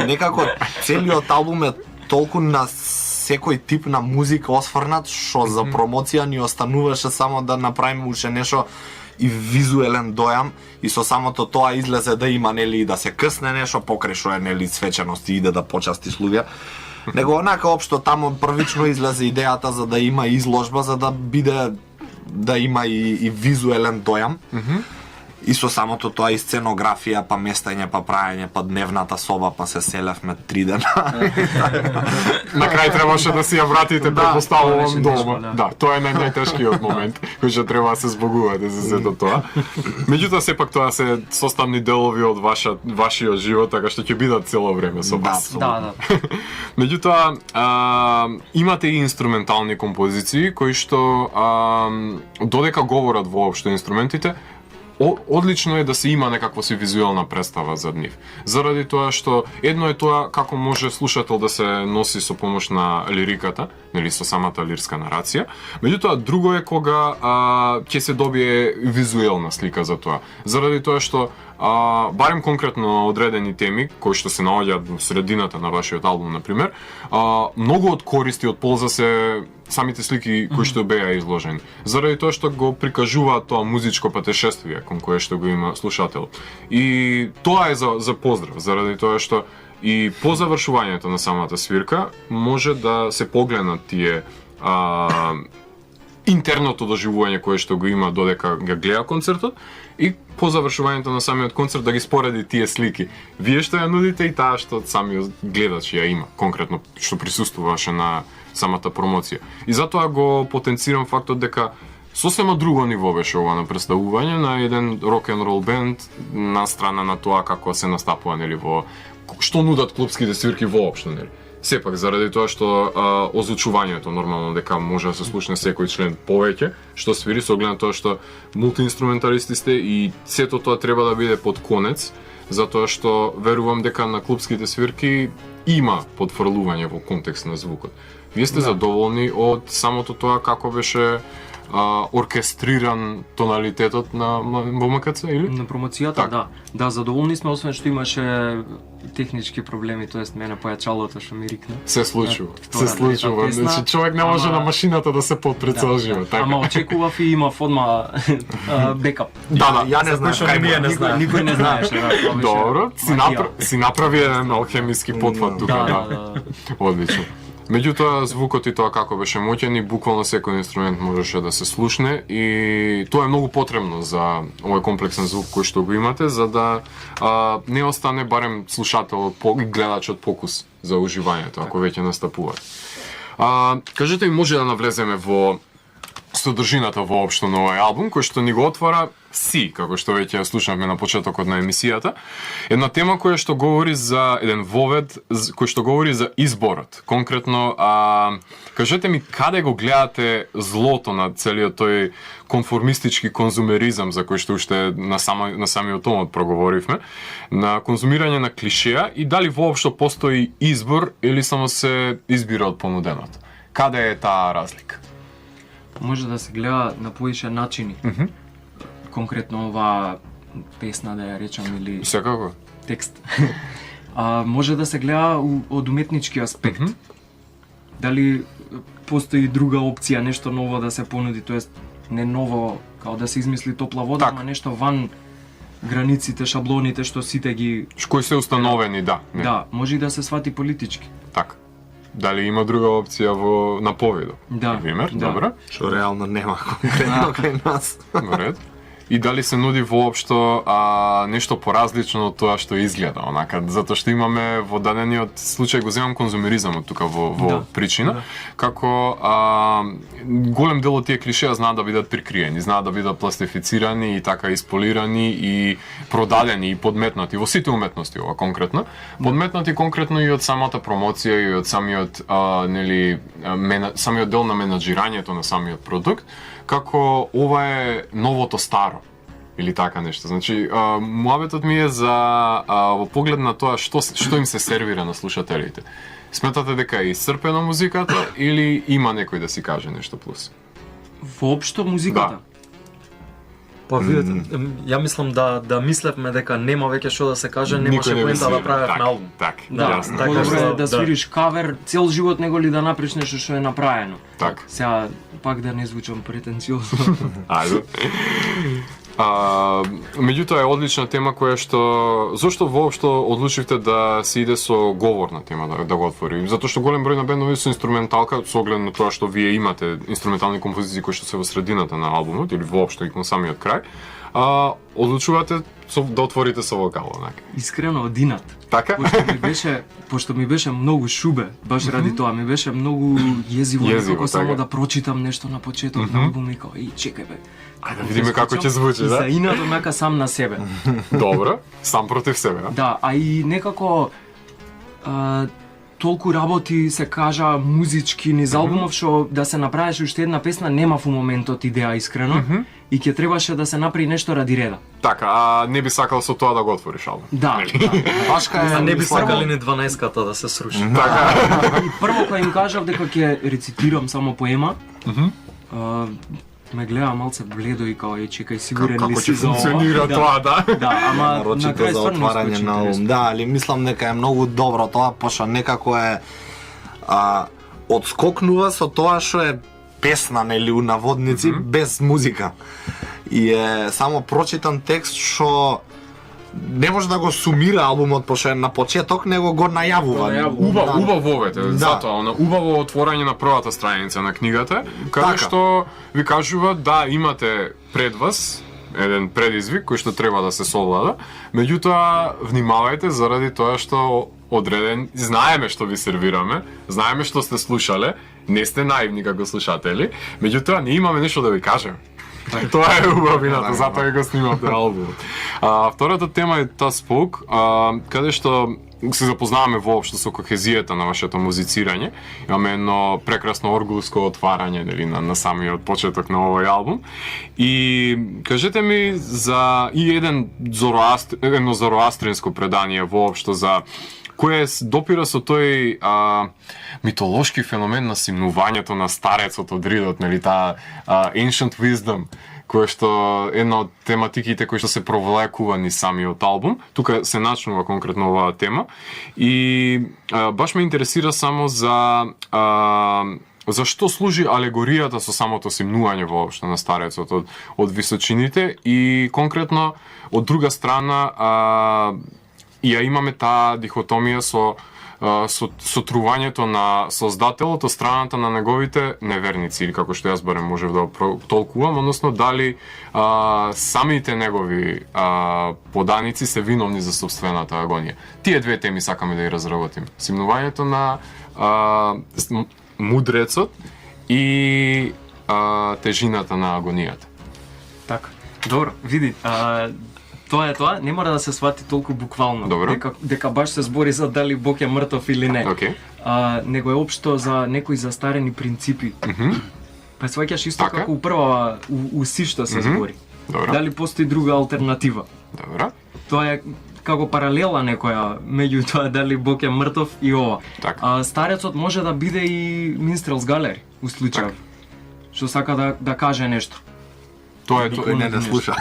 некако целиот албум е толку на секој тип на музика осврнат, што за промоција ни остануваше само да направиме уште нешто и визуелен дојам и со самото тоа излезе да има нели и да се крсне нешто покрај што е нели свеченост и иде да почасти луѓе. Него онака општо таму првично излезе идејата за да има изложба за да биде да има и визуелен дојам. И со самото тоа и сценографија, па местење, па праење, па дневната соба, па се селевме 3 дена. На крај требаше да си ја вратите, Да, предпоставувам тоа беше дома. тешко, да. Да, тоа е најтешкиот момент кој што треба да се збогувате за сето тоа. Меѓутоа сепак тоа се составни делови од вашиот живот, така што ќе бидат цело време со вас. Да. Меѓутоа, имате и инструментални композиции кои што додека говорат воопшто инструментите, одлично е да се има некаква си визуелна представа за нив. Заради тоа што едно е тоа како може слушател да се носи со помош на лириката, нели со самата лирска нарација, меѓутоа друго е кога ќе се добие визуелна слика за тоа. Заради тоа што барем конкретно одредени теми кои што се наоѓаат во средината на вашиот албум на пример, многу од користи од полза се самите слики кои што беа изложени. Заради тоа што го прикажуваат тоа музичко патешествие кон кое што го има слушател. И тоа е за поздрав, заради тоа што и по завршувањето на самата свирка може да се погледнат тие интерното доживување кое што го има додека го гледа концертот и по завршувањето на самиот концерт да ги спореди тие слики. Вие што ја нудите и таа што самиот гледач ја има, конкретно што присуствуваше на самата промоција. И затоа го потенцирам фактот дека сосема друго ниво беше ова на представување на еден рок-н-рол бенд на страна на тоа како се настапува нели во што нудат клубските свирки воопшто нели. Сепак заради тоа што озвучувањето нормално дека може да се слушне секој член повеќе што свири со оглед на тоа што мултиинструменталисти сте и сето тоа треба да биде под конец, затоа што верувам дека на клубските свирки има подфрлување во контекст на звукот. Вие сте задоволни од самото тоа како беше оркестриран тоналитетот на во МКЦ или? На промоцијата, Так. да. Да, задоволни сме, освен што имаше технички проблеми, тоест мене појачалото што ми рикна. Се случува. втора, Се случува. трета песна, Значи човек не може ама- на машината да се подпрецелжива, така. Ама очекував и имав одма бекап. Да, Ја не знаеш што кај ние не му. знаеме. Никој не знаеше, да, тоа беше Добро, магија. си направи еден алхемиски потфат тука, Да, да. да. Одлично. Меѓутоа, звукот и тоа како беше моќен и буквално секој инструмент можеше да се слушне и тоа е многу потребно за овој комплексен звук кој што го имате, за да не остане барем слушателот и гледачот покус за уживањето, ако веќе настапува. Кажете ми, може да навлеземе во содржината воопшто на овој албум, кој што ни го отвара Си, како што веќе слушнавме на почетокот на емисијата. Една тема која што говори за еден вовед, кој што говори за изборот. Конкретно, кажете ми каде го гледате злото на целиот тој конформистички конзумеризам за кој што уште на самиот томот проговоривме, на конзумирање на клишеа и дали воопшто постои избор или само се избира од понуденото. Каде е таа разлика? Може да се гледа на поише начини. Конкретно оваа песна, да ја речам, или Секако. текст. Може да се гледа од уметнички аспект. Дали постои друга опција, нешто ново да се понуди, тоест не ново, као да се измисли топла вода, Так. ама нешто ван границите, шаблоните што сите ги... Кои се установени, да. Не. Да, може и да се свати политички. Така. Дали има друга опција на поведо? Да, Например, да. добро. Што реално нема конкретно кај нас. Во ред. И дали се нуди воопшто нешто поразлично од тоа што изгледа, онака, затоа што имаме во дадениот случај го земам конзумеризамот тука во Да. причина, како голем дел од тие клишеа знаат да бидат прикриени, знаат да бидат пластифицирани и така исполирани и продадени и подметнати во сите уметности ова конкретно. Подметнати конкретно и од самата промоција и од самиот самиот дел на менаџирањето на самиот продукт, како ова е новото старо или така нешто. Значи, муабетот ми е за во поглед на тоа што им се сервира на слушателите. Сметате дека е исцрпена музиката или има некој да си каже нешто плюс? Воопшто музиката. Па видите, ја мислам да мислевме дека нема веќе што да се каже, немаше Никој не поента да свира. правевме Так, албум. Так, Да, јасно. така по-добро е што, да свириш кавер цел живот него ли да направиш нешто што е направено. Так. Сега пак да не звучам претенциозно. Ајде. Меѓутоа е одлична тема која што... Зошто воопшто одлучивте да се иде со говорна тема да го отвори? Затоа што голем број на бендови со инструменталка, со оглед на тоа што вие имате инструментални композиции кои што се во средината на албумот или воопшто и кон самиот крај, одлучувате да отворите со вокал, онака. Искрено одинат. Така? Пошто ми беше многу шубе, баш ради тоа, ми беше многу језиво, Језиво, некако само така. да прочитам нешто на почеток на албум и као, чекај бе. Ајде да видиме како ќе звучи, И да? за инат онака сам на себе. Добро, сам против себе, а? Да, а и некако толку работи се кажа музички низ албумов што да се направеше уште една песна нема во моментот идеја искрено и ќе требаше да се направи нешто ради реда. Така, а не би сакал со тоа да го отвориш албум? Да, да. Баш кај А не би мислам, сакали ни 12-ката да се сруши. И прво кога им кажав дека ќе рецитирам само поема, ме гледа малце бледо и као чекај сигурен ли Како си ќе за ова? функционира Да. тоа, да? Да, ама на нарочито крај за стварно отварање искочи на албум. интересно. Да, али мислам дека е многу добро тоа, пошто некако е одскокнува со тоа што е песна, нели, у наводници, без музика. И е само прочитан текст што не може да го сумира албумот, пошто е на почеток, него го најавува. Убав вовете, Да. затоа, оно убаво отворање на првата страница на книгата, каде Така. што ви кажува да имате пред вас еден предизвик кој што треба да се совлада, меѓутоа внимавајте заради тоа што одреден, знаеме што ви сервираме, знаеме што сте слушале, не сте наивни како слушатели, меѓутоа не имаме нешто да ви кажеме. Тоа е убавината, затоа и го снимавте албумот. Втората тема е Та Спок, каде што се запознаваме воопшто со кохезијата на вашето музицирање. Имаме едно прекрасно оргулско отварање, нели, на самиот почеток на овој албум. И кажете ми за и едно зороастринско предание воопшто за кој допира со тој митолошки феномен на симнувањето на старецот од Ридот, нели таа ancient wisdom, која што една од тематиките кои што се провлекува ни самиот албум. Тука се начнува конкретно оваа тема и баш ме интересира само за што служи алегоријата со самото симнување воопшто на старецот од височините и конкретно од друга страна ја имаме таа дихотомија со трувањето на Создателот од страната на неговите неверници, или како што јас барем можев да толкувам, односно дали самите негови поданици се виновни за собствената агонија. Тие две теми сакаме да ги разработиме. Симнувањето на мудрецот и тежината на агонијата. Така. Добро, види, тоа е тоа, не мора да се свати толку буквално. Добро. Дека баш се збори за дали Бог е мртов или не. Okay. Него е општо за некои застарени принципи. Па сваќаш исто Така. како у у сишто се збори. Добро. Дали постои друга алтернатива? Добро. Тоа е како паралела некоја меѓу тоа дали Бог е мртов и ова. Така. Старецот може да биде и минстрелс галери, у случај. Што сака да каже нешто. Тоа е Никој не слуша.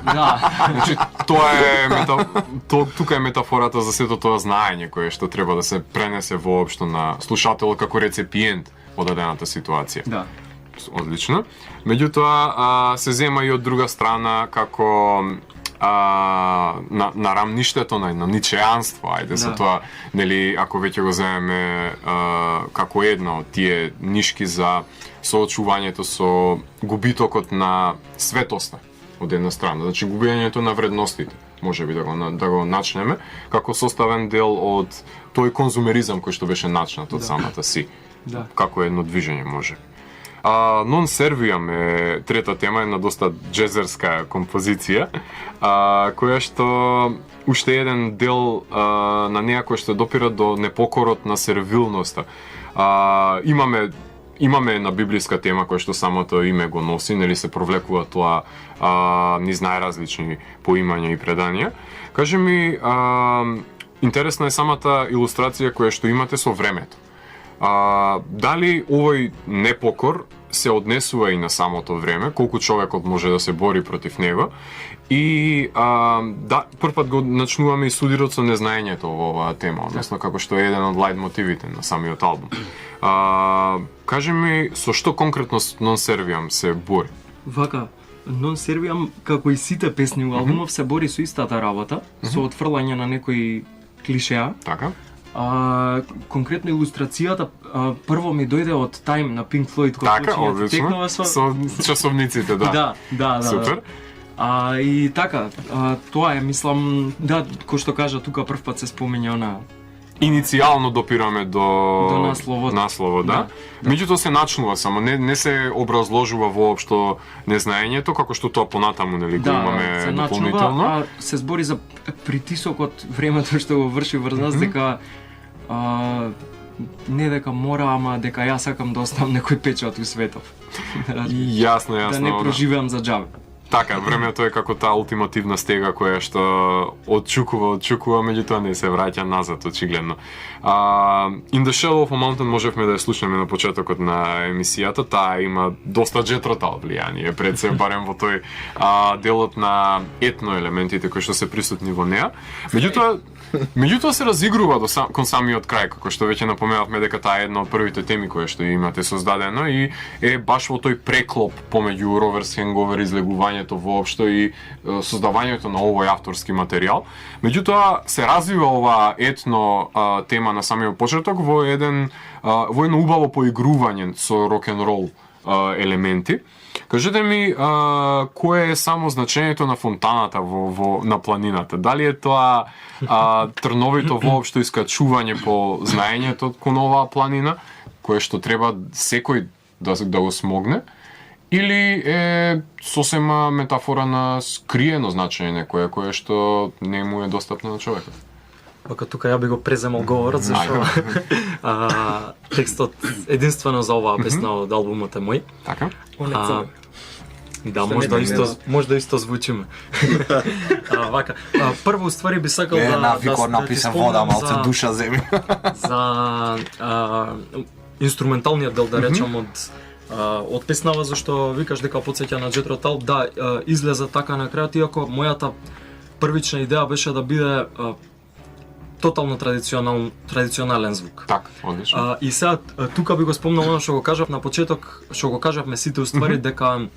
Да. Значи, тоа е тука е метафората за сето тоа знаење кое што треба да се пренесе воопшто на слушателот како рецепиент од дадената ситуација. Да. Одлично. Меѓутоа се зема и од друга страна како на рамништето на ничеанство, ајде со тоа, нели, ако веќе го земеме како една од тие нишки за соочувањето со губитокот на светоста од една страна, значи губењето на вредностите, можеби да го начнеме како составен дел од тој конзумеризам кој што беше начнат од самата си. Да. Како едно движење може. Non Serviam е трета тема, една доста джезерска композиција, која што уште еден дел на неа кој што допира до непокорот на сервилноста. Имаме една библиска тема која што самото име го носи, нели се провлекува тоа низ најразлични поимања и предања. Кажи ми, интересна е самата илустрација која што имате со времето. Дали овој непокор се однесува и на самото време, колку човекот може да се бори против него и првпат го начнуваме и судирот со незнаењето во оваа тема, односно како што е еден од лајт мотивите на самиот албум. Кажи ми, со што конкретно Non Serviam се бори? Вака, Non Serviam, како и сите песни у албумов, се бори со истата работа, со отфрлање на некои клишеа. Така? Конкретно илустрацијата прво ми дојде од Time на Pink Floyd, кој Така, почиња одлично. текнува Со часовниците, да. Да. Супер. И така, тоа е, мислам, да, кој што кажа, тука првпат се спомења она. Иницијално допираме до насловот, да. Меѓутоа се начнува само, не се образложува воопшто незнаењето, како што тоа понатаму, нели, го имаме се дополнително. начнува, се збори за притисокот, времето што го врши врз нас, дека не дека мора, ама дека јас сакам да оставам некој печат у светов. Јасно. Да не проживеам за џабе. Така, времето е како таа ултимативна стега која што отчукува, меѓутоа не се враќа назад, очигледно. In the Shadow of a Mountain можевме да ја слушнеме на почетокот на емисијата, таа има доста джетротал влијание, пред се барем во тој делот на етно елементите кои што се присутни во неа. Меѓутоа се разигрува кон самиот крај, како што веќе напоменавме дека таа е една од првите теми кои што имате создадено и е баш во тој преклоп помеѓу Rover's Hangover, излегувањето воопшто и создавањето на овој авторски материјал. Меѓутоа се развива оваа етно тема на самиот почеток во едно убаво поигрување со рок-н-рол елементи. Кажете ми, кое е само значењето на фонтаната на планината? Дали е тоа трновито воопшто искачување по знаењето кон оваа планина, кое што треба секој да го смогне, или е сосема метафора на скриено значење некое, кое што не му е достапно на човекот? Вака тука ја би го преземал говорот, зашто текстот единствено за оваа песна од албумот е мој. Така? Да, Што може да не исто звучиме. Вака. Прво уствари би сакал Е, да навико ти написан спомнам вода, малце за- душа земи. за инструменталниот дел да речам од песнава, зашто викаш дека потсеќа на Jethro Tull, да, излезе така на крајот, иако мојата првична идеја беше да биде тотално традиционален звук. Така, одлично. И сега тука би го спомнал оно што го кажав на почеток, што го кажавме сите уствари, дека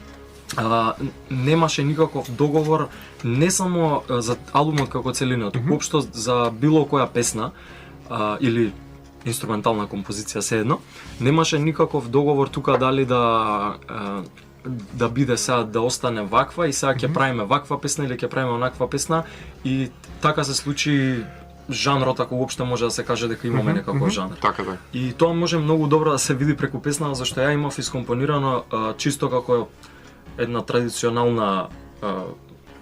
немаше никаков договор не само за албумот како целина, туку општо за било која песна или инструментална композиција седно, немаше никаков договор тука дали да биде сега да остане ваква и сега ќе правиме ваква песна или ќе правиме онаква песна и така се случи жанрот, ако уопште може да се каже дека имаме некаков жанр. Така. И тоа може многу добро да се види преку песнава, зашто ја имав искомпонирано чисто како една традиционална,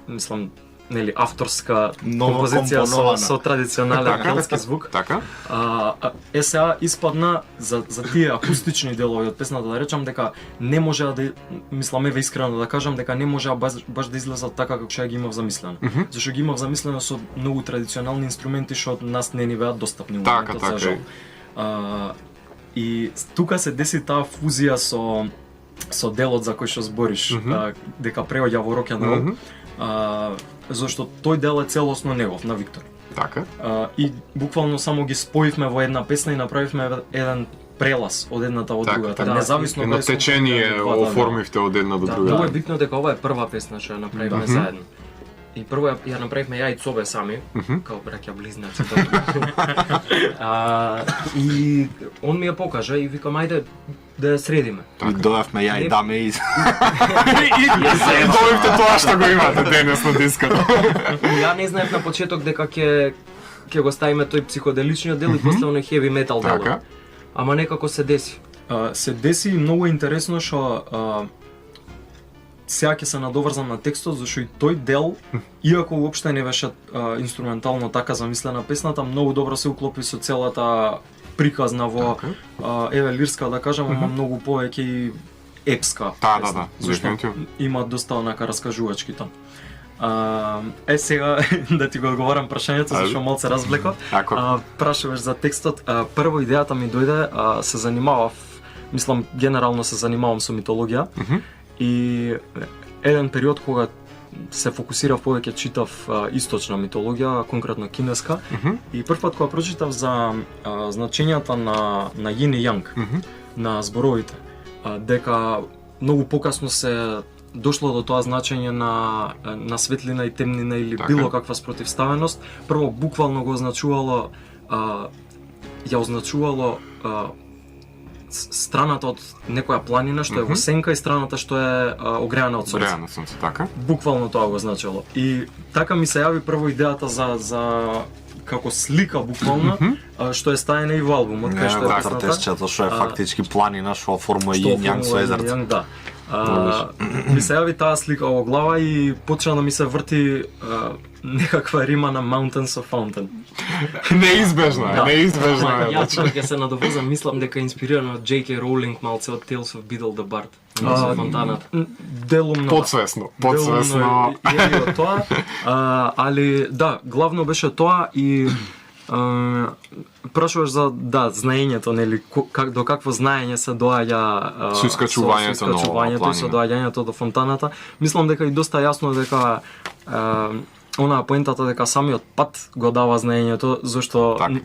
мислам, нели авторска Ново композиција компонована. со традиционален келтски звук. Така? Сега испадна за тие акустични делови од песната да речам дека не може да, мислам еве искрено да кажам дека не може баш да излезат така како што ја ги имав замислено. Зашто ги имав замислено со многу традиционални инструменти што нас не ни беа достапни во Така, моментот, така за жал. е. И тука се деси таа фузија со делот за кој што збориш, дека преоѓа во рок н рол. Зашто тој дел е целосно негов на Виктор. Така. И буквално само ги споивме во една песна и направивме еден прелаз од едната во Така, другата. така. Независно Едно кај сум течение компонирали двата, оформивте од една до Да, друга. многу е битно дека ова е прва песна што ја направивме заедно. И прво ја направивме ја и Цобе сами, као браќа близнаци. И он ми ја покажа и викам ајде да ја средиме. И дојавме ја и даме и И добивте тоа што го имате денес на диската. Ја не знаев на почеток дека ќе го ставиме тој психоделичниот дел и после оној heavy metal дел. Така. Ама некако се деси. Се деси и многу интересно што сега ќе се надоврзам на текстот, зашто и тој дел, иако уопште не беше инструментално така замислена песната, многу добро се уклопи со целата приказна во еве лирска да кажам, ама многу повеќе и епска. Да, песна, да, зашто дефинитивно. има доста онака раскажувачки там. Сега да ти го одговарам прашањето, зашто малце развлеков. Ако Прашуваш за текстот. Прво идејата ми дојде, се занимавав, мислам генерално се занимавам со митологија и еден период кога се фокусирав повеќе читав источна митологија, конкретно кинеска, и првпат кога прочитав за значењата на Јин и Јанг, на зборовите, дека многу покасно се дошло до тоа значење на светлина и темнина или Така. било каква спротивставеност. Прво буквално го означувало ја означувало страната од некоја планина што е во сенка и страната што е огреана од сонце. реално сум се така. Буквално тоа го значило. И така ми се јави прво идејата за како слика буквално, што е стаена и во албумот, кај што е така, песната. тесчето што е фактички планина што оформува Што Јин Јанг со оформува езерце. Јин Јанг, да. Ми се јави таа слика во глава и почна да ми се врти некаква рима на Mountains of Fountain. Неизбежно е, неизбежно е. Јас тука ќе се надовозам, мислам дека е инспирирано од J.K. Rowling малце од Tales of Beedle the Bard. На фонтаната. Делумно. Подсвесно, подсвесно. Делумно е тоа, али да, главно беше тоа и прашуваш за знаењето, нели, до какво знаење се доаѓа Со искачувањето на оваа и со планина. доаѓањето до фонтаната. Мислам дека и доста јасно дека онаа поентата дека самиот пат го дава знаењето, зашто Така.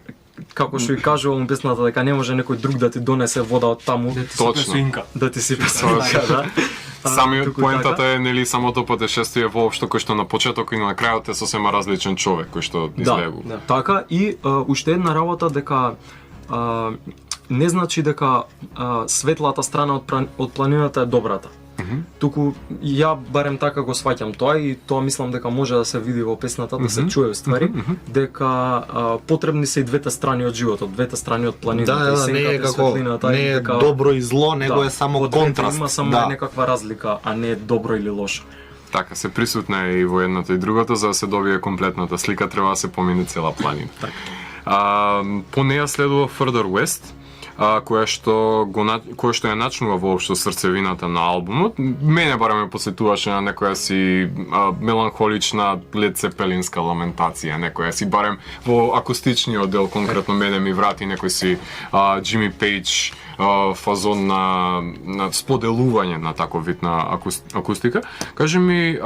како што и кажувам песната дека не може некој друг да ти донесе вода од таму, Точно. да ти сипе свинка, да. Самиот туку поентата така. е нели самото патешествие воопшто кој што на почеток и на крајот е сосема различен човек кој што излегува. Да, така и уште една работа дека не значи дека светлата страна од планината е добрата. Туку ја барем така го сваќам тоа и тоа мислам дека може да се види во песната, да се чуе ствари, дека потребни се и двете страни од животот, двете страни од планината, и Да, не сенката, е и како светлината, не и е дека добро и зло, него е само во двете контраст. има само Да. некаква разлика, а не добро или лошо. Така, се присутна е и во едното и другото, за да се добие комплетната слика треба да се помине цела планина. По неја следува Further West, кое што ја начнува воопшто срцевината на албумот. Мене барем ме посетуваше на некоја си меланхолична Лед Цепелинска ламентација, некоја си барем во акустичниот дел конкретно мене ми врати некој си Джими Пейдж фазон на споделување на таков вид на акустика. Кажи ми,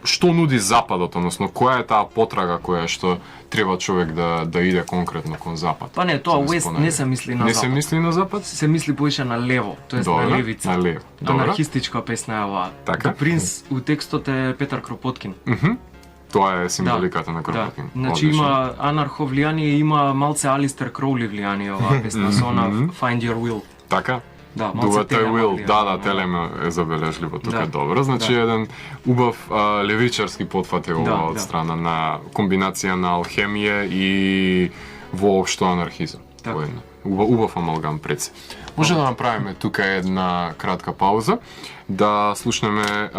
што нуди Западот, односно која е таа потрага која што треба човек да иде конкретно кон Запад? Па не, тоа Уест не се мисли на Не Запад. се мисли на Запад? Се мисли поише на лево, тоест на Добре, левица. на лево. Добре. Анархистичка песна е оваа. Така. The Prince у текстот е Петар Кропоткин. Тоа е символиката на Да. Кропоткин. Значи има анархо влијание, има малце Алистер Кроули влијание оваа песна со она Find Your Will. Така? Да, малце Дувата е Телема Will, влијание. да, Телема е забележливо, тука е Да. добро. Значи Да. еден убав левичарски потфат е ова Да, од да. страна на комбинација на алхемија и воопшто анархизам. Така. Воедно. Убав амалгам пред се. Може да направиме тука една кратка пауза, да слушнеме,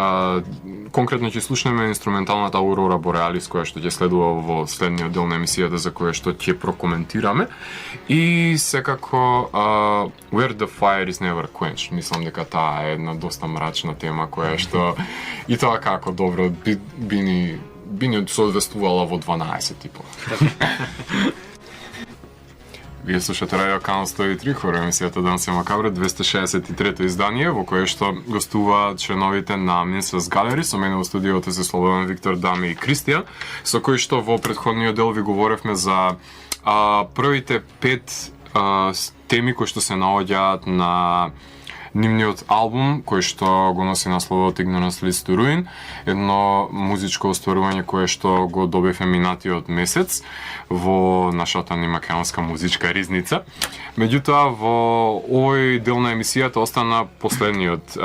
конкретно ќе слушнеме инструменталната Aurora Borealis, која што ќе следува во следниот дел на емисијата за која што ќе прокоментираме. И секако Where the Fire is Never Quenched. Мислам дека таа е една доста мрачна тема која што и тоа како добро би ни соодветствувала во 12 типо. Вие слушате Радио Канал 103, хора емисијата Данс е Макабре, 263-то издание, во кое што гостуваат членовите на Minstrels Gallery, со мене во студиото се Слободен, Виктор, Дами и Кристијан, со кои што во претходниот дел ви говоревме за првите 5 теми кои што се наоѓаат на нивниот албум, кој што го носи насловот Ignorance Leads to Ruin, едно музичко остварување кое што го добивме минатиот месец во нашата нимаканска музичка ризница. Меѓутоа, во овој дел на емисијата остана последната,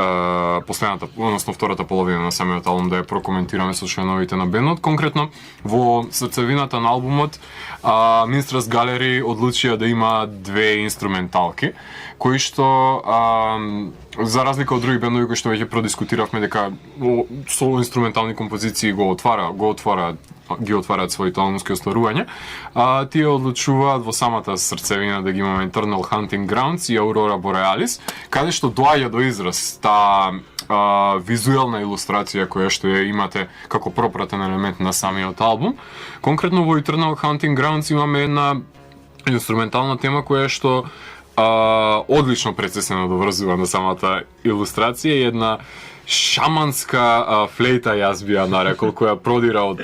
односно втората половина на самиот албум да ја прокоментираме со членовите на бендот. Конкретно, во срцевината на албумот, Minstrels Gallery одлучија да има 2 инструменталки, кои што за разлика од други бендови кои што веќе продискутиравме дека со инструментални композиции ги отвараат своите албумски остварувања, тие одлучуваат во самата срцевина да ги имаме Eternal Hunting Grounds и Aurora Borealis, каде што доаѓа до израз таа визуелна илустрација која што ја имате како пропратен елемент на самиот албум. Конкретно во Eternal Hunting Grounds имаме една инструментална тема која што одлично прецесено доврзува на самата илустрација и една шаманска флейта, јас би ја нарекол, која продира од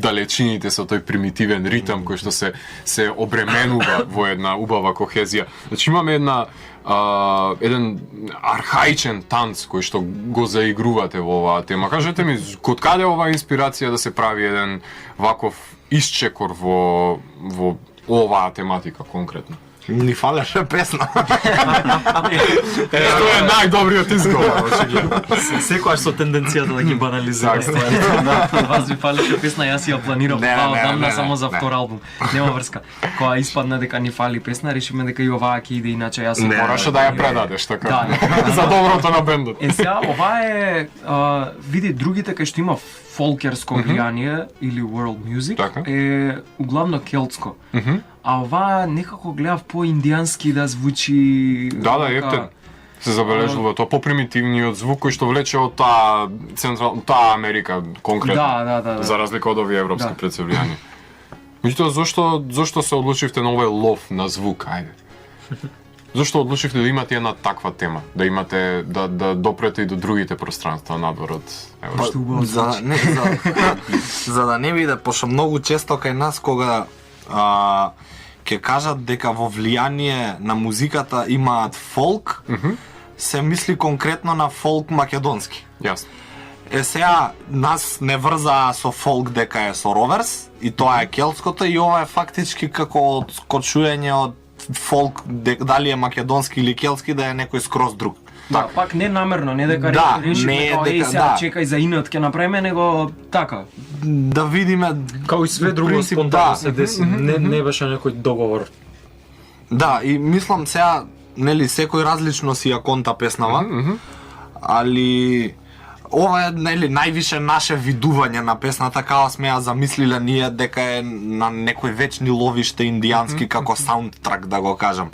далечините со тој примитивен ритам кој што се обременува во една убава кохезија. Значи имаме еден архаичен танц кој што го заигрувате во оваа тема. Кажете ми, код каде оваа инспирација да се прави еден ваков исчекор во оваа тематика конкретно? Ни фалеше песна. Што е најдобриот изговор, очигледно. Секогаш со тенденцијата да ги банализира стварите. Да, вас ви фалише песна, јас ја планирав Не, тоа не, одамна не, само за не. втор албум. Нема врска. Кога испадна дека ни фали песна, решивме дека и оваа ќе иде, иначе јас Не, Мораше да ја предадеш, така? Да. За доброто на бендот. Сега, ова е, види, другите кај што има фолкерско влијание или world music Така. е углавно келтско. А ова некако гледав по-индијански да звучи... Да, ефте. Се забележува тоа попримитивниот звук кој што влече од таа Америка конкретно. Да. За разлика од овие европски Да. прецелјани. Меѓутоа, зошто се одлучивте на овој лов на звук, ајде? Зошто одлучивте да имате една таква тема, да имате да допрете и до другите пространства надвор од Европа? Што убаво звучи. За да не биде, пошто многу често кај нас кога ќе кажат дека во влијание на музиката имаат фолк, се мисли конкретно на фолк македонски. Јасно. Сега нас не врза со фолк дека е со роверс и тоа е келтското и ова е фактички како скочување од фолк дали е македонски или келтски да е некој скроз друг. Да, пак не намерно, не дека Да, решиме не е како дека, сега да. чекај за инат ќе направиме, него така. Да видиме Као и све друго принцип, спонтано да. се деси. Не беше некој договор. Да, и мислам сега, нели, секој различно си ја конта песнава, али ова е нели највише наше видување на песната, како сме ја замислиле ние дека е на некој вечни ловиште индијански како саундтрак, да го кажам.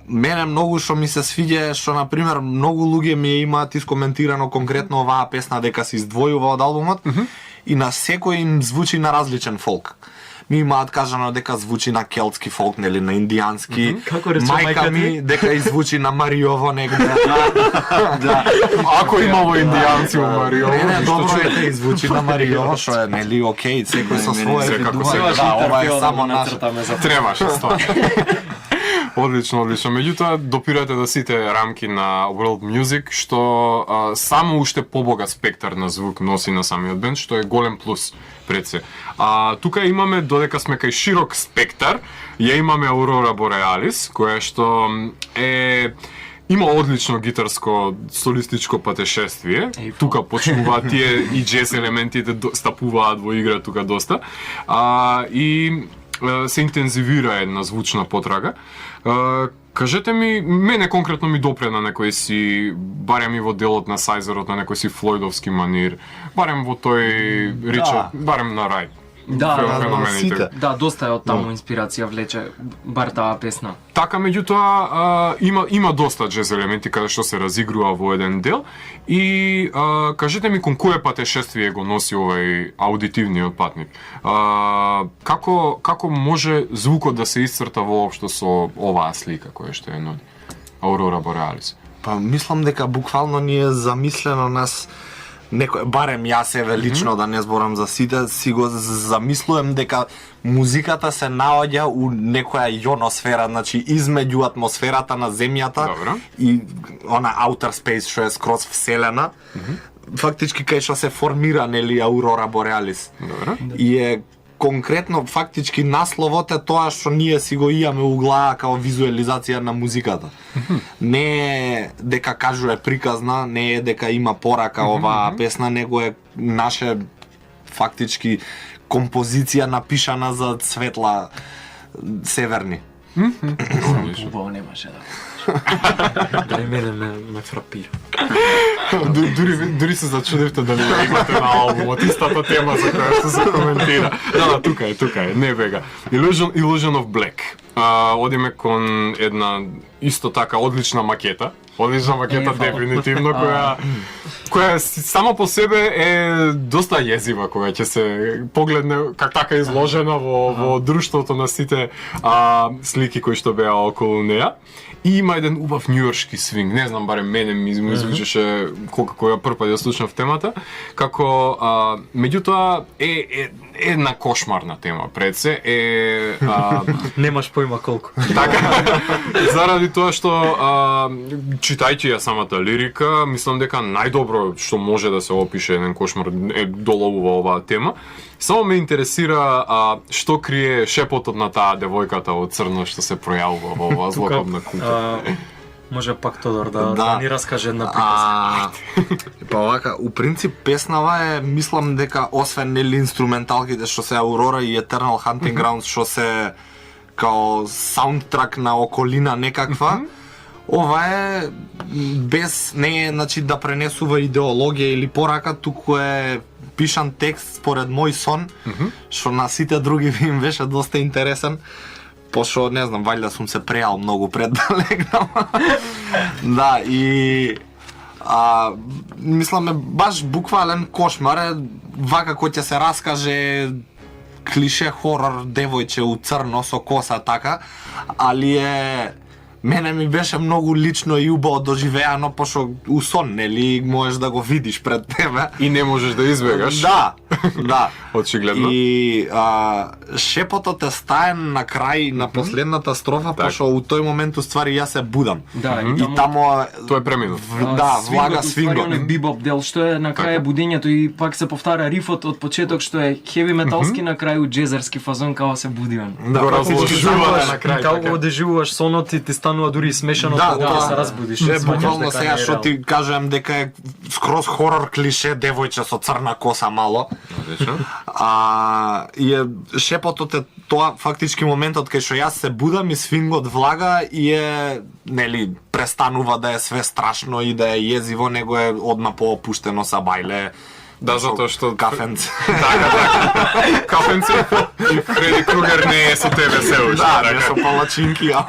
Мене многу што ми се свиѓа е што на пример многу луѓе ми имаат искоментирано конкретно оваа песна дека се издвојува од албумот и на секој им звучи на различен фолк. Ми имаат кажано дека звучи на келтски фолк, нели, на индијански. Како рече мајка мајка ми дека извучи на Мариово негде. Да. Ако имало индијанци во Мариово, Не, ништо добро е чудно. дека извучи на Мариово, што е, нели, окей, секој со свое секако, видување. Да, ова е само наше. Требаше стварно. Одлично. Меѓутоа, допирате до сите рамки на world music, што само уште побогат спектар на звук носи на самиот бенд, што е голем плюс пред се. Тука имаме, додека сме кај широк спектар, ја имаме Aurora Borealis, која што има одлично гитарско солистичко патешествие. Тука почнуваат тие и джез елементите стапуваат во игра тука доста. И се интензивира една звучна потрага. Кажете ми, мене конкретно ми допре на некој си, барем и во делот на Сайзерот, на некој си флојдовски манир, барем во тој Ричард, барем на Райт. Да, сите. Да, доста е од таму инспирација влече бар таа песна. Така, меѓутоа, има доста джез елементи каде што се разигрува во еден дел и кажете ми кон кое патешествие го носи овај аудитивниот патник? Како може звукот да се исцрта воопшто со оваа слика која што е нуди? Aurora Borealis. Па мислам дека буквално ни е замислено нас некој, барем јас еве лично, да не зборам за сите, си го замислувам дека музиката се наоѓа у некоја јоносфера, значи измеѓу атмосферата на земјата и она outer space што е скроз вселена. Фактички кај што се формира, нели, Aurora Borealis. И е конкретно фактички насловот е тоа што ние си го имаме у глава како визуализација на музиката. Не е дека кажува приказна, не е дека има порака оваа песна, него е наше фактички композиција напишана за светла северни. Убаво немаше да. Да и мене ме фрапира. Дури се зачудивте дали ја имате на албумот, истата тема за која што се коментира. Да, тука е, не бега. Illusion of Black. Одиме кон една исто така одлична макета. Одлична макета дефинитивно, која само по себе е доста језива, која ќе се погледне как така изложена во друштвото на сите слики кои што беа околу неа. И има еден убав њујоршки свинг, не знам, барем мене ми звучеше кога прв пат ја слушнав темата, како меѓутоа е една кошмарна тема пред се, Немаш поима колку. така, заради тоа што читајќи ја самата лирика, мислам дека најдобро што може да се опише еден кошмар е доловува оваа тема. Само ме интересира што крие шепотот на таа девојката од црно што се пројавува во оваа злокобна куќа. Може пак Тодор да ни раскаже една приказка. Па вака, у принцип песнава е, мислам дека освен нели инструменталките што се Aurora и Eternal Hunting Grounds што се као саундтрак на околина некаква, ова е без, не е, значи, да пренесува идеологија или порака, туку е пишан текст според мој сон, што на сите други им беше доста интересен, пошто, не знам, вајда сум се преал многу пред да легнам. Да, и мислам е баш буквален кошмар е, вака кој ќе се раскаже клише хорор девојче у црно со коса така, али е мене ми беше многу лично и убаво доживеано, пошто у сон, нели, можеш да го видиш пред тебе. И не можеш да избегаш. Да, да. Очигледно. И шепотот е стаен на крај на последната строфа, пошто у тој момент уствари јас се будам. Да, и тамо Тој е преминал. Да, влага свингот. Свингот. Бибоп дел што е на крај будењето и пак се повтара рифот од почеток што е хеви металски, на крај джезерски фазон као се будиме. Да, Го разложувате на крај. Како го деживуваш сонот и ти стана станува дури и смешано Да, кога тоа се разбудиш. Е, сваќаш буквално дека сега не е што реално. ти кажам дека е скроз хорор клише девојче со црна коса мало. Одлично. И е шепотот е тоа фактички моментот кај што јас се будам и сфингот влага и е нели престанува да е све страшно и да е језиво, него е одма поопуштено са бајле. Да, затоа што кафенце. Кафенце и Фреди Кругер не е со тебе се уште. Да, не со палачинки, а.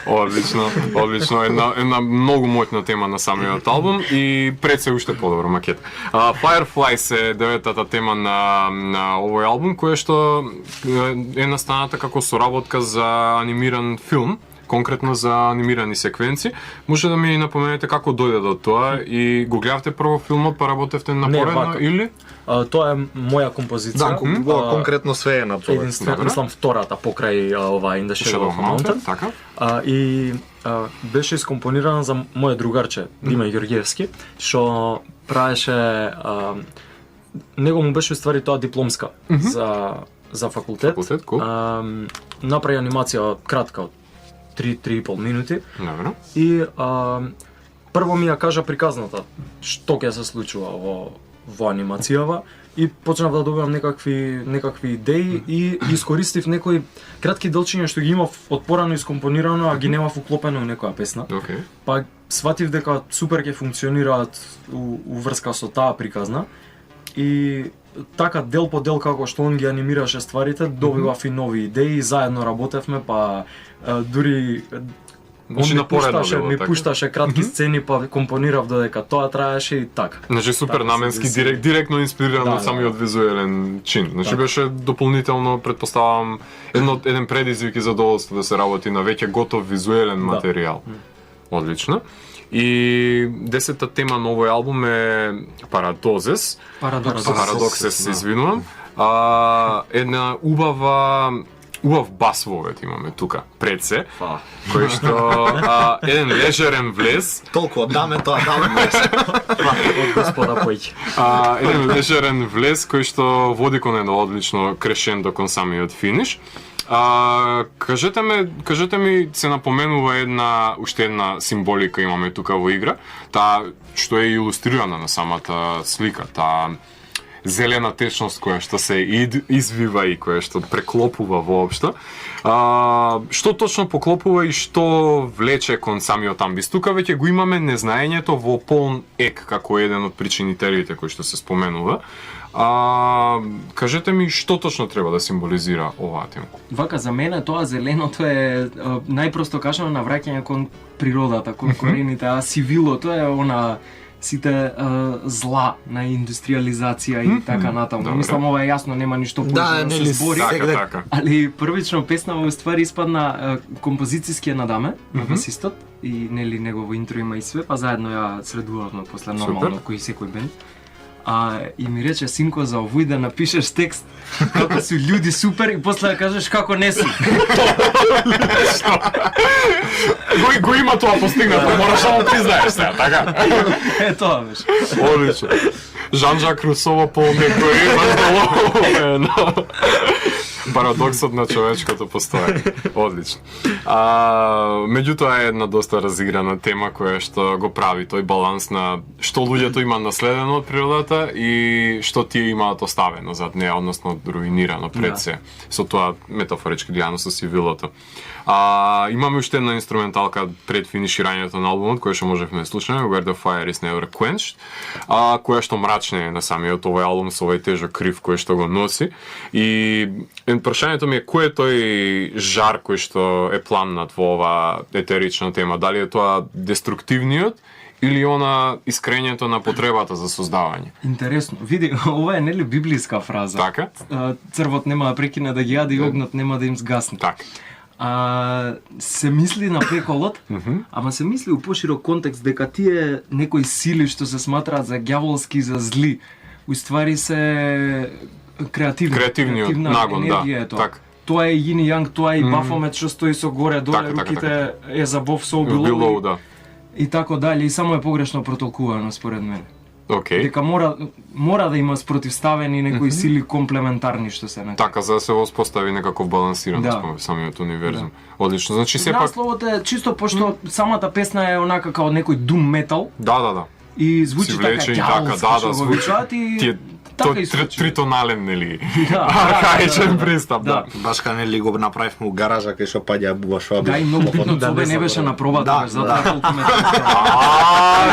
Одлично, одлично. Една многу моќна тема на самиот албум и пред се уште подобро макет. Fireflies е деветата тема на овој албум, која што е настаната како соработка за анимиран филм, конкретно за анимирани секвенци. Може да ми напоменете како дојде до тоа и го гледавте прво филмот, па работевте напоредно вака. или? Тоа е моја композиција. Да, конкретно све е на тоа. Единствено, Добре. мислам втората покрај ова In the Shadow of a Mountain. така? Беше искомпонирана за моје другарче Дима Ѓорѓевски, што правеше него му беше уствари тоа дипломска за факултет. Факултет, кул. Направи анимација кратка од 3-3,5 минути Добро. и прво ми ја кажа приказната што ќе се случува во анимацијава и почнав да добивам некакви идеи и искористив некои кратки делчиња што ги имав од порано искомпонирано, а ги немав уклопено во некоја песна. Океј. Па сватив дека супер ќе функционираат у врска со таа приказна и така дел по дел како што он ги анимираше стварите, добивав и нови идеи, заедно работевме, па дури Значи напоредно било ми така? пушташе кратки сцени, па компонирав додека тоа траеше и така. Значи супер Така се наменски, деси. директно инспириран Да, од самиот визуелен чин. Значи Така. беше дополнително, предпоставам, еден предизвик и задоволство да се работи на веќе готов визуелен материјал. Одлично. И 10-та тема на овој албум е Парадозес. Парадоксес, извинувам. Една убав бас вовет имаме тука пред се, кој што еден лежерен влез, Толку даме тоа, даме. Од господа Појќ. еден лежерен влез кој што води кон едно одлично крешендо кон самиот финиш. Кажете ми, се напоменува уште една символика имаме тука во игра, таа што е илустрирана на самата слика, таа зелена течност која што се извива и која што преклопува воопшто. Што точно поклопува и што влече кон самиот амбис? Тука веќе го имаме незнаењето во полн ек како еден од причинителите кој што се споменува. Кажете ми што точно треба да символизира оваа тема? Вака, за мене тоа зеленото е најпросто кажано навраќање кон природата, кон корените, а сивилото е она сите зла на индустриализација и така натаму. Добре. Мислам ова е јасно, нема ништо Да, повеќе да нели, се збори. Така. Али првично песнава уствари испадна композициски на Даме, на басистот, и нели негово интро има и све, па заедно ја средувавме после нормално кој секој бенд. И ми рече, синко, за овој да напишеш текст како су луѓе супер и после да кажеш како не су. Го има тоа постигнато, мораш да му признаеш сега, така? Е тоа беше. Одлично. Жан-Жак Русово по некој баш парадоксот на човечкото постоење. Одлично. Меѓутоа е една доста разиграна тема која што го прави тој баланс на што луѓето имаат наследено од природата и што тие имаат оставено зад неа, односно руинирано пред се. Со тоа метафорички гледано со сивилото. Имаме уште една инструменталка пред финиширањето на албумот, која што можевме да слушаме, Where the Fire is Never Quenched, која што мрачне на самиот овој албум со овој тежок крив кој што го носи. И прашањето ми е кој е тој жар кој што е пламнат во ова етерична тема? Дали е тоа деструктивниот или она искрењето на потребата за создавање? Интересно. Види, ова е нели библиска фраза. Така? Црвот нема да прекине да ги јаде и огнот нема да им сгасне. Така. Се мисли на пеколот, ама се мисли у поширок контекст дека тие некои сили што се сматраат за ѓаволски, за зли, уствари се Креативниот креативна нагон, да. енергија е тоа. Така. Тоа е Јин и Јанг, тоа е и Бафомет што стои со горе доле, Така, руките е за Бов со Below, Below да. и така дале, и само е погрешно протолкувано според мене. Океј. Дека мора да има спротивставени некои сили комплементарни што се на Така, за да се воспостави некако балансираност Да. во самиот универзум. Одлично. Значи сепак Насловот е чисто пошто самата песна е онака као некој дум метал да. и звучи Си така влече и така, ѓаволски да, што го звучи. викаат и Тие така и случи. тритонален, нели? Да, Архаичен пристап, да. Баш кај нели го направивме у гаража кај што паѓа буба шо. Да, и многу битно Да, Цобе не не беше забравам. на пробата, Да, баш, затоа да. толку ме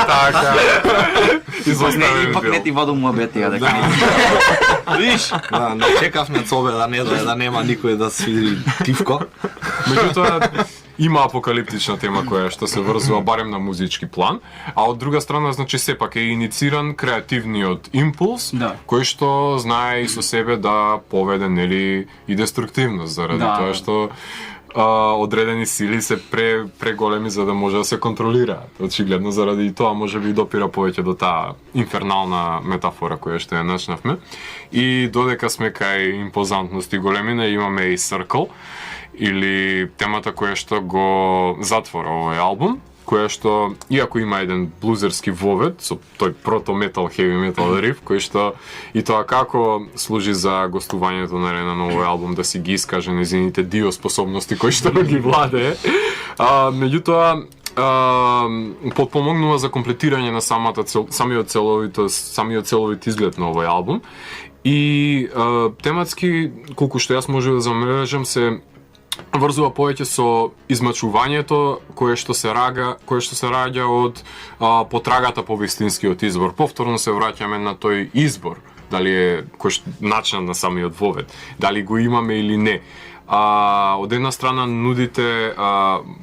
Така. Изоставен Ипак не дел. ти водам муабетија дека не. Виш? Да, не чекавме Цобе да не дое, да нема никој да свири тивко. Меѓутоа, има апокалиптична тема која што се врзува барем на музички план, а од друга страна, значи сепак е инициран креативниот импулс, Да. кој што знае и со себе да поведе нели и деструктивност заради Да. тоа што одредени сили се преголеми за да може да се контролираат. Очигледно заради тоа можеби и допира повеќе до таа инфернална метафора која што ја начнавме. И додека сме кај импозантност и големина, имаме и Circle, или темата која што го затвора овој албум, која што, иако има еден блузерски вовед, со тој прото-метал, хеви метал риф, кој што и тоа како служи за гостувањето на Рена на овој албум, да си ги искаже незините диоспособности кои што ги владее. Меѓутоа, потпомогнува за комплетирање на самиот целовит изглед на овој албум. И тематски, колку што јас може да замрежам, се врзува повеќе со измачувањето кое што се раѓа од потрагата по вистинскиот избор. Повторно се враќаме на тој избор, дали е начинот на самиот вовед, дали го имаме или не. Од една страна нудите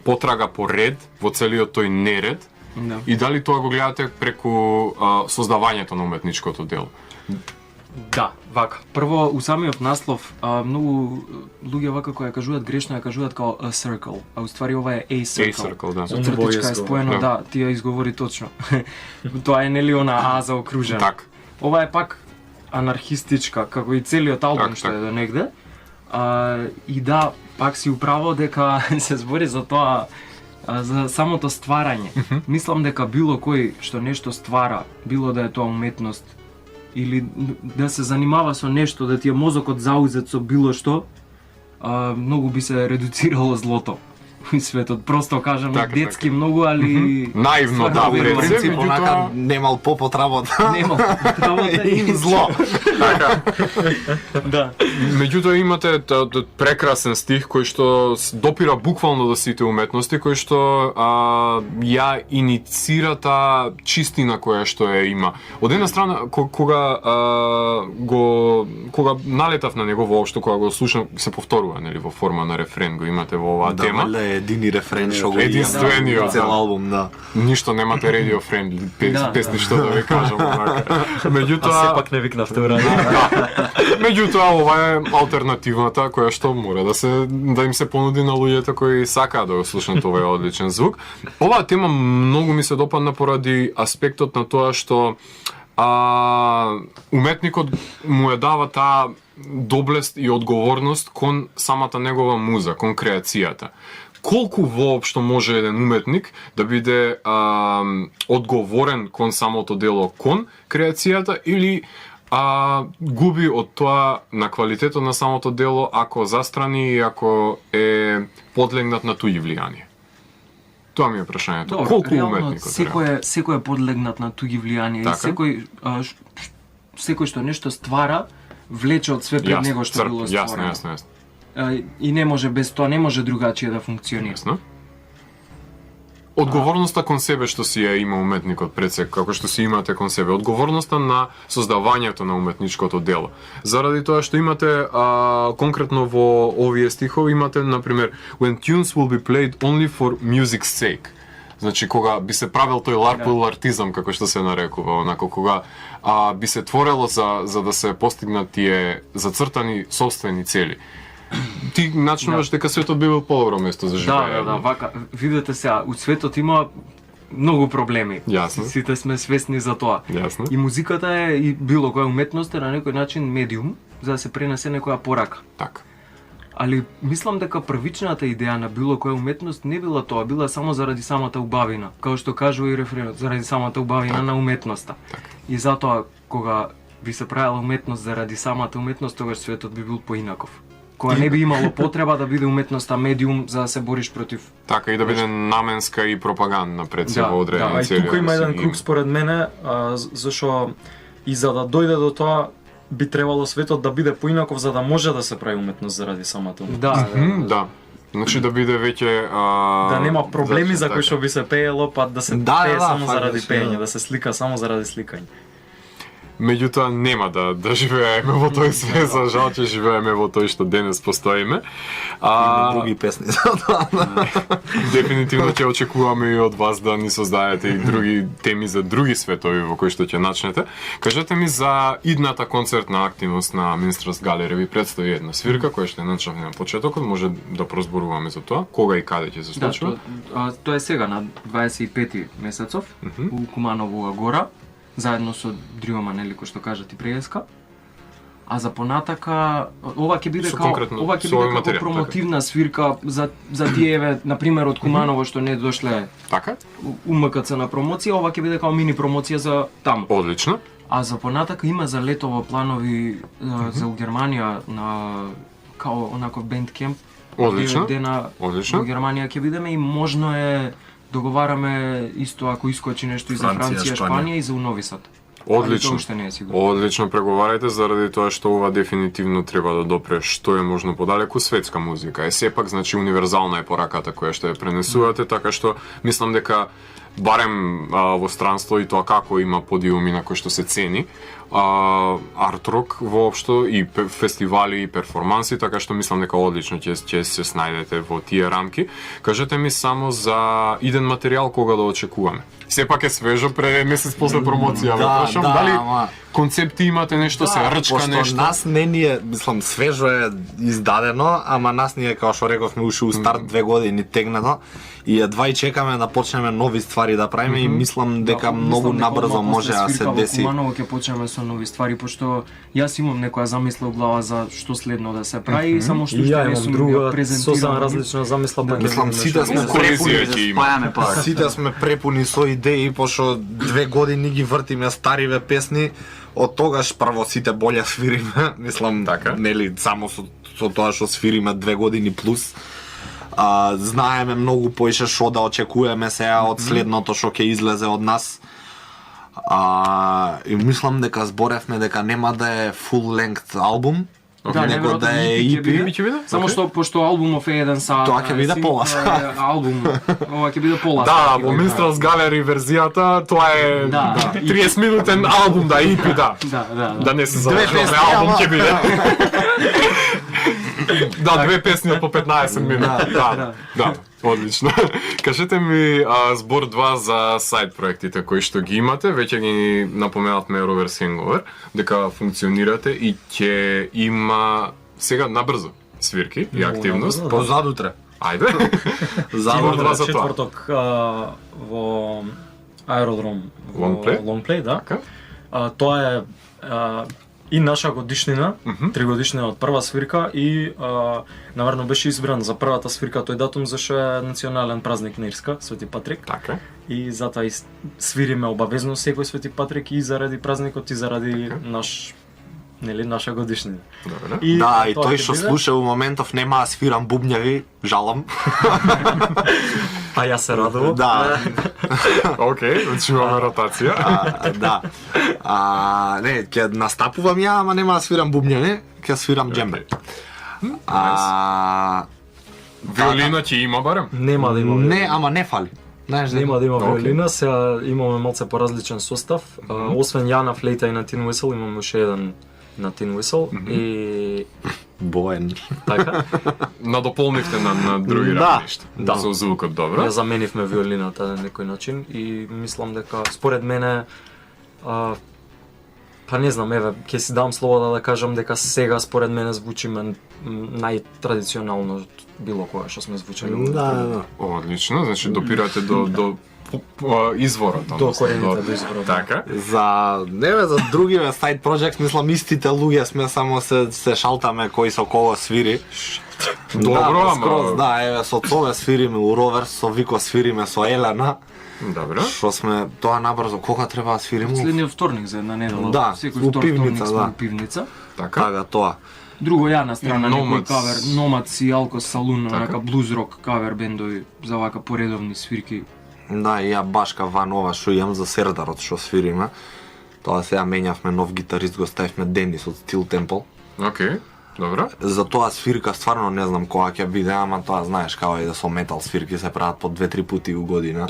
потрага по ред во целиот тој неред, Да. и дали тоа го гледате преку создавањето на уметничкото дело. Да, вака. Прво, у самиот наслов, многу луѓе вака кои ја кажуваат грешно, ја кажуваат као a circle, а уствари ова е a circle. A-circle, да. Со Он цртичка е бојеско, споено, да. да, ти ја изговори точно. Тоа е нели она А заокружено. Так. Ова е пак анархистичка, како и целиот албум Так, што е так. до негде. И да, пак си управо дека се збори за тоа, за самото стварање. Мислам дека било кој што нешто ствара, било да е тоа уметност, или да се занимава со нешто, да ти е мозокот заузет со било што, многу би се редуцирало злото и светот. Просто кажам, Така, детски така. многу, али... Наивно, да, Стварно, пред По се, принцип, онака меѓутоа, немал попот работа. Нема работа и зло. Да. меѓутоа имате прекрасен стих кој што допира буквално до сите уметности, кој што ја иницира таа чистина која што ја има. Од една страна, кога налетав на него воопшто, кога го слушам, се повторува, нели, во форма на рефрен, го имате во оваа Да, тема. валја е едини рефрен што го Единствениот, имам. Цел да. албум, да. Ништо немате radio friendly Да, песни што да ви кажам, онака. А Меѓутоа, сепак не викнавте уради. меѓутоа ова е алтернативната која што мора да им се понуди на луѓето кои сакаат да го слушнат овој одличен звук. Оваа тема многу ми се допадна поради аспектот на тоа што уметникот му ја дава таа доблест и одговорност кон самата негова муза, кон креацијата. Колку воопшто може еден уметник да биде одговорен кон самото дело, кон креацијата, или губи од тоа на квалитетот на самото дело ако застрани и ако е подлегнат на туѓи влијанија? Тоа ми е прашањето. Колку уметникот треба? секој е подлегнат на туѓи влијанија, Така. и секој што нешто ствара влече од све пред него што било стварено. Јасно. И не може без тоа, не може другачие да функционира. Јасно. Одговорноста кон себе што си ја има уметникот пред се, како што си имате кон себе, одговорноста на создавањето на уметничкото дело. Заради тоа што имате конкретно во овие стихови имате на пример when tunes will be played only for music's sake. Значи кога би се правил тој ларпулартизам како што се нарекува, онако кога би се творело за да се постигнат тие зацртани собствени цели. Ти начнуваш дека светот би бил подобро место за живење. Да, вака, видете сега, у светот има многу проблеми. Јасно. Сите сме свесни за тоа. Јасно. И музиката е, и било која уметност е на некој начин медиум за да се пренесе некоја порака. Така. али мислам дека првичната идеја на било која уметност не била тоа, била само заради самата убавина, како што кажува и рефренот, заради самата убавина на уметноста. И затоа кога би се правила уметност заради самата уметност, тогаш светот би бил поинаков. Кога не би имало потреба да биде уметноста медиум за да се бориш против. Така и да биде наменска и пропагандна пред се во одредени а и цели. тука има да еден си круг ги- според мене, зашо и за да дојде до тоа би требало светот да биде поинаков за да може да се прави уметност заради самата уметност. Да. Значи да биде веќе Да нема проблеми за така. кои што би се пеело, па да се Да, пее да, само факт, заради да. пеење, да се слика само заради сликање. Меѓутоа нема да живееме во тој свет, за жал че живееме во тој што денес постоиме. Или други песни. Дефинитивно ќе очекуваме и од вас да ни создадете и други теми за други светови во кои што ќе начнете. Кажете ми за идната концертна активност на Minstrels Gallery. Ви представи една свирка која што е начнавме на почетокот, може да прозборуваме за тоа. Кога и каде ќе се Да, случува? тоа е сега на 25 месецов у Куманово гора, заедно со Дриома, нели кој што кажа ти преска. А за понатака ова ќе биде Со како конкретно, ова ќе со овој биде како материјал, промотивна свирка за тие на пример од Куманово што не дошле Така? у МКЦ на промоција, ова ќе биде како мини промоција за таму. Одлично. А за понатака има за летово планови за у Германија на као онаков бендкемп. Одлично. 9 дена Одлично. во Германија ќе бидеме и можно е договараме исто ако искочи нешто и за Франција, Франција, Шпанија. Шпанија и за Нови Сад. Али Одлично. тоа уште не е сигурно. Одлично преговарајте заради тоа што ова дефинитивно треба да допре што е можно подалеку светска музика. Е сепак значи универзална е пораката која што ја пренесувате, така што мислам дека барем во странство и тоа како има подиуми на кои што се цени, арт-рок воопшто и фестивали и перформанси, така што мислам дека одлично ќе се снајдете во тие рамки. Кажете ми само за иден материјал кога да очекуваме. Сепак е свежо пред месец после промоција, ве прашам, дали ама концепти имате нешто, се рчка пошто нешто? нас не ни е, мислам, свежо е издадено, ама нас ни е, како што рековме, уште у старт 2 години тегнато и едва и чекаме да почнеме нови ствари да правиме и мислам дека многу Мислам дека набрзо одмah може после да се свирка во деси. Куманово ќе почнеме со нови ствари, пошто јас имам некоја замисла у глава за што следно да се прави, само што И уште ја не имам сум друга ја презентирал. сосема различна замисла, па ќе Мислам, видиме сите што сме ќе се Конкуренција препуни, ќе има. Спајаме па. сите сме препуни со идеи, пошто 2 години ги вртиме стариве песни, од тогаш прво сите боле свириме, мислам, Така. нели само со тоа што свириме 2 години плюс. Знаеме многу поише што да очекуваме сега од следното што ќе излезе од нас. И мислам дека зборевме дека нема да е full length албум, Да, него неверојатно да е EP ќе EP. биде. Ќе биде? Само Окей. што пошто албумов е 1 сат. Тоа ќе биде сингл пола е сат. Албум. Ова ќе биде пола Да, сат. во Minstrels Gallery верзијата тоа е Да. 30 минутен албум, да, EP, да. Да. Да не се Две завршуваме, песни, албум ама- ќе биде. Да, 2 песни од по 15 минути. Да, одлично. Кажете ми збор 2 за сайт проектите кои што ги имате, веќе ги напоменавме Reverse Hangover, дека функционирате и ќе има сега набрзо свирки и активност. набрзо, Позадутре. Ајде. Задутре. Два за тоа. четврток во аеродром во Longplay? Longplay, да. Така. Тоа е и наша годишнина, 3 годишнина од прва свирка и наварно беше избран за првата свирка тој датум зашто е национален празник на Ирска, Свети Патрик. Така. И затоа и свириме обавезно секој Свети Патрик и заради празникот и заради наша годишнина. Добре. Да, и тоа тој ќе што биде. слуша у моментов нема да свирам бубњави, жалам. Па јас се радувам. Да, Океј, значи имаме ротација. да. Не, ќе настапувам ја, ама нема да свирам бубњави, ќе свирам джембе. Виолина ќе има барем? Нема да има. Не, ама не фали. Знаеш, Нема да има Океј. виолина, сега имаме малце поразличен состав. Освен ја на флейта и на Tin Whistle, имаме уште еден на Tin Whistle и Боен. така. Надополнивте на други Да. работишта. Да. Со звукот, добро. Ја заменивме виолината на некој начин и мислам дека според мене па не знам, еве, ќе си дам слобода да кажам дека сега според мене звучиме најтрадиционално од било кога што сме звучали. Да. Одлично, значи допирате до изворот, До корените, до изворот. Така. За за другиве side projects, мислам истите луѓе сме, само се шалтаме кои со кого свири. Добро, да, ама- скроз, да, еве со Цове свириме у Роверс, со Вико свириме со Елена. Добро. Што сме тоа набрзо, кога треба да свириме? Следниот вторник за една недела. Да, секој у втор пивница, вторник сме да. у пивница. Така. Така тоа. Друго ја на страна И некој Nomads. кавер, Nomads и Alko Saloon, Така. онака блуз рок кавер бендови за вака поредовни свирки. Да, и ја башка ван ова што имам за Сердарот што свириме. Тоа сега менјавме нов гитарист, го ставивме Денис од Steel Temple. Океј. Добро. За тоа свирка стварно не знам кога ќе биде, ама тоа знаеш како и да со метал свирки се прават по 2-3 пати у година.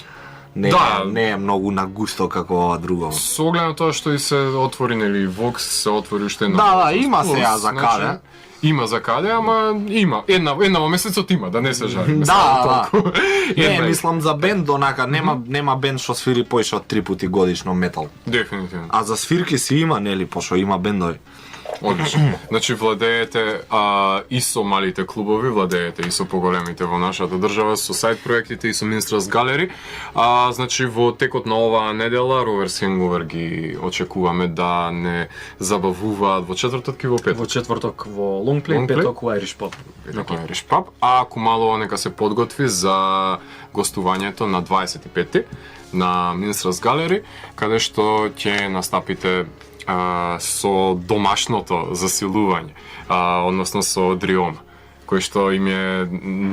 Не, Да. не е многу на густо како ова друго. Со оглед на тоа што и се отвори, нели, Vox се отвори уште една. Да, има Plus, сега за значи, каде. Има за каде, ама има. Една во месецот има, да не се жариме. Да, само да. толку. Не, Една е. мислам за бенд онака, нема бенд што свири поише од 3 пати годишно метал. Дефинитивно. А за свирки си има, нели, пошто има бендови. Одлично. Значи владеете и со малите клубови, владеете и со поголемите во нашата држава, со сајт проектите и со Minstrels Gallery. Значи во текот на оваа недела Rovers Hangover ги очекуваме да не забавуваат во четврток и во Во петок. четврток во Longplay, Longplay? петок во Irish Pub. На Irish Pub, а Кумалова нека се подготви за гостувањето на 25-ти на Minstrels Gallery, каде што ќе настапите со домашното засилување, односно со Дриом, кој што им е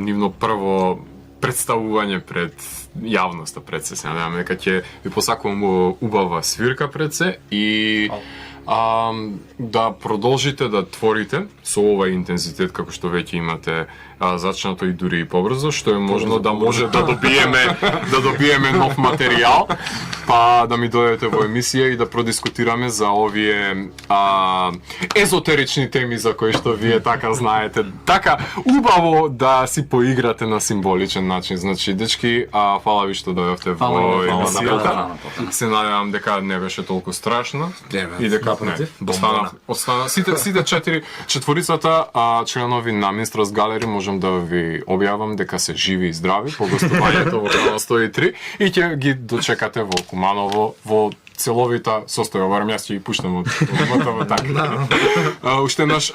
нивно прво представување пред јавноста, пред се. Се надевам дека ќе ви посакувам убава свирка пред се и да продолжите да творите со овај интензитет како што веќе имате зачнато и дури и побрзо, што е можно да може да добиеме нов материјал, па да ми дојдете во емисија и да продискутираме за овие езотерични теми за кои што вие така знаете, така убаво да си поиграте на символичен начин. Значи, дечки, фала ви што дојдовте во Фала, емисијата. Се надевам дека не беше толку страшно и дека не, остана сите четворицата членови на Minstrels Gallery можам да ви објавам дека се живи и здрави по гостувањето во Канал 103 и ќе ги дочекате во Куманово во целовита состојба, барем јас ќе ги пуштам од така. Уште еднаш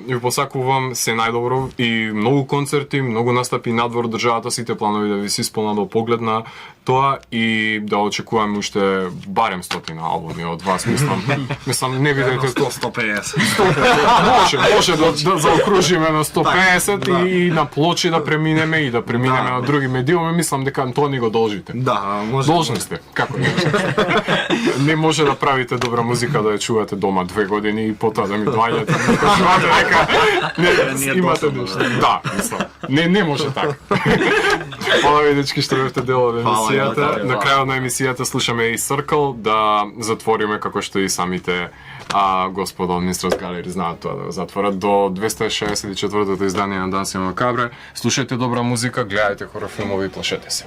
ви посакувам се најдобро и многу концерти, многу настапи надвор државата, сите планови да ви се исполнат во поглед на тоа и да очекуваме уште барем 100 албуми од вас, мислам не видите тоа 150. може да заокружиме на 150 и на плочи да преминеме и да преминеме на други медиуми, мислам дека тоа ни го должите. Да, може. Должни сте, како не? Не може да правите добра музика да ја чувате дома 2 години и потоа да ми доаѓате да кажувате дека не имате нешто. Да, мислам. Не може така. Фала ви дечки што бевте дел од емисијата. На крајот на емисијата слушаме и Circle да затвориме како што и самите господа од Minstrels Gallery знаат тоа да го затворат до 264-то издание на Dancing Macabre. Слушајте добра музика, гледајте хора филмови и плашете се.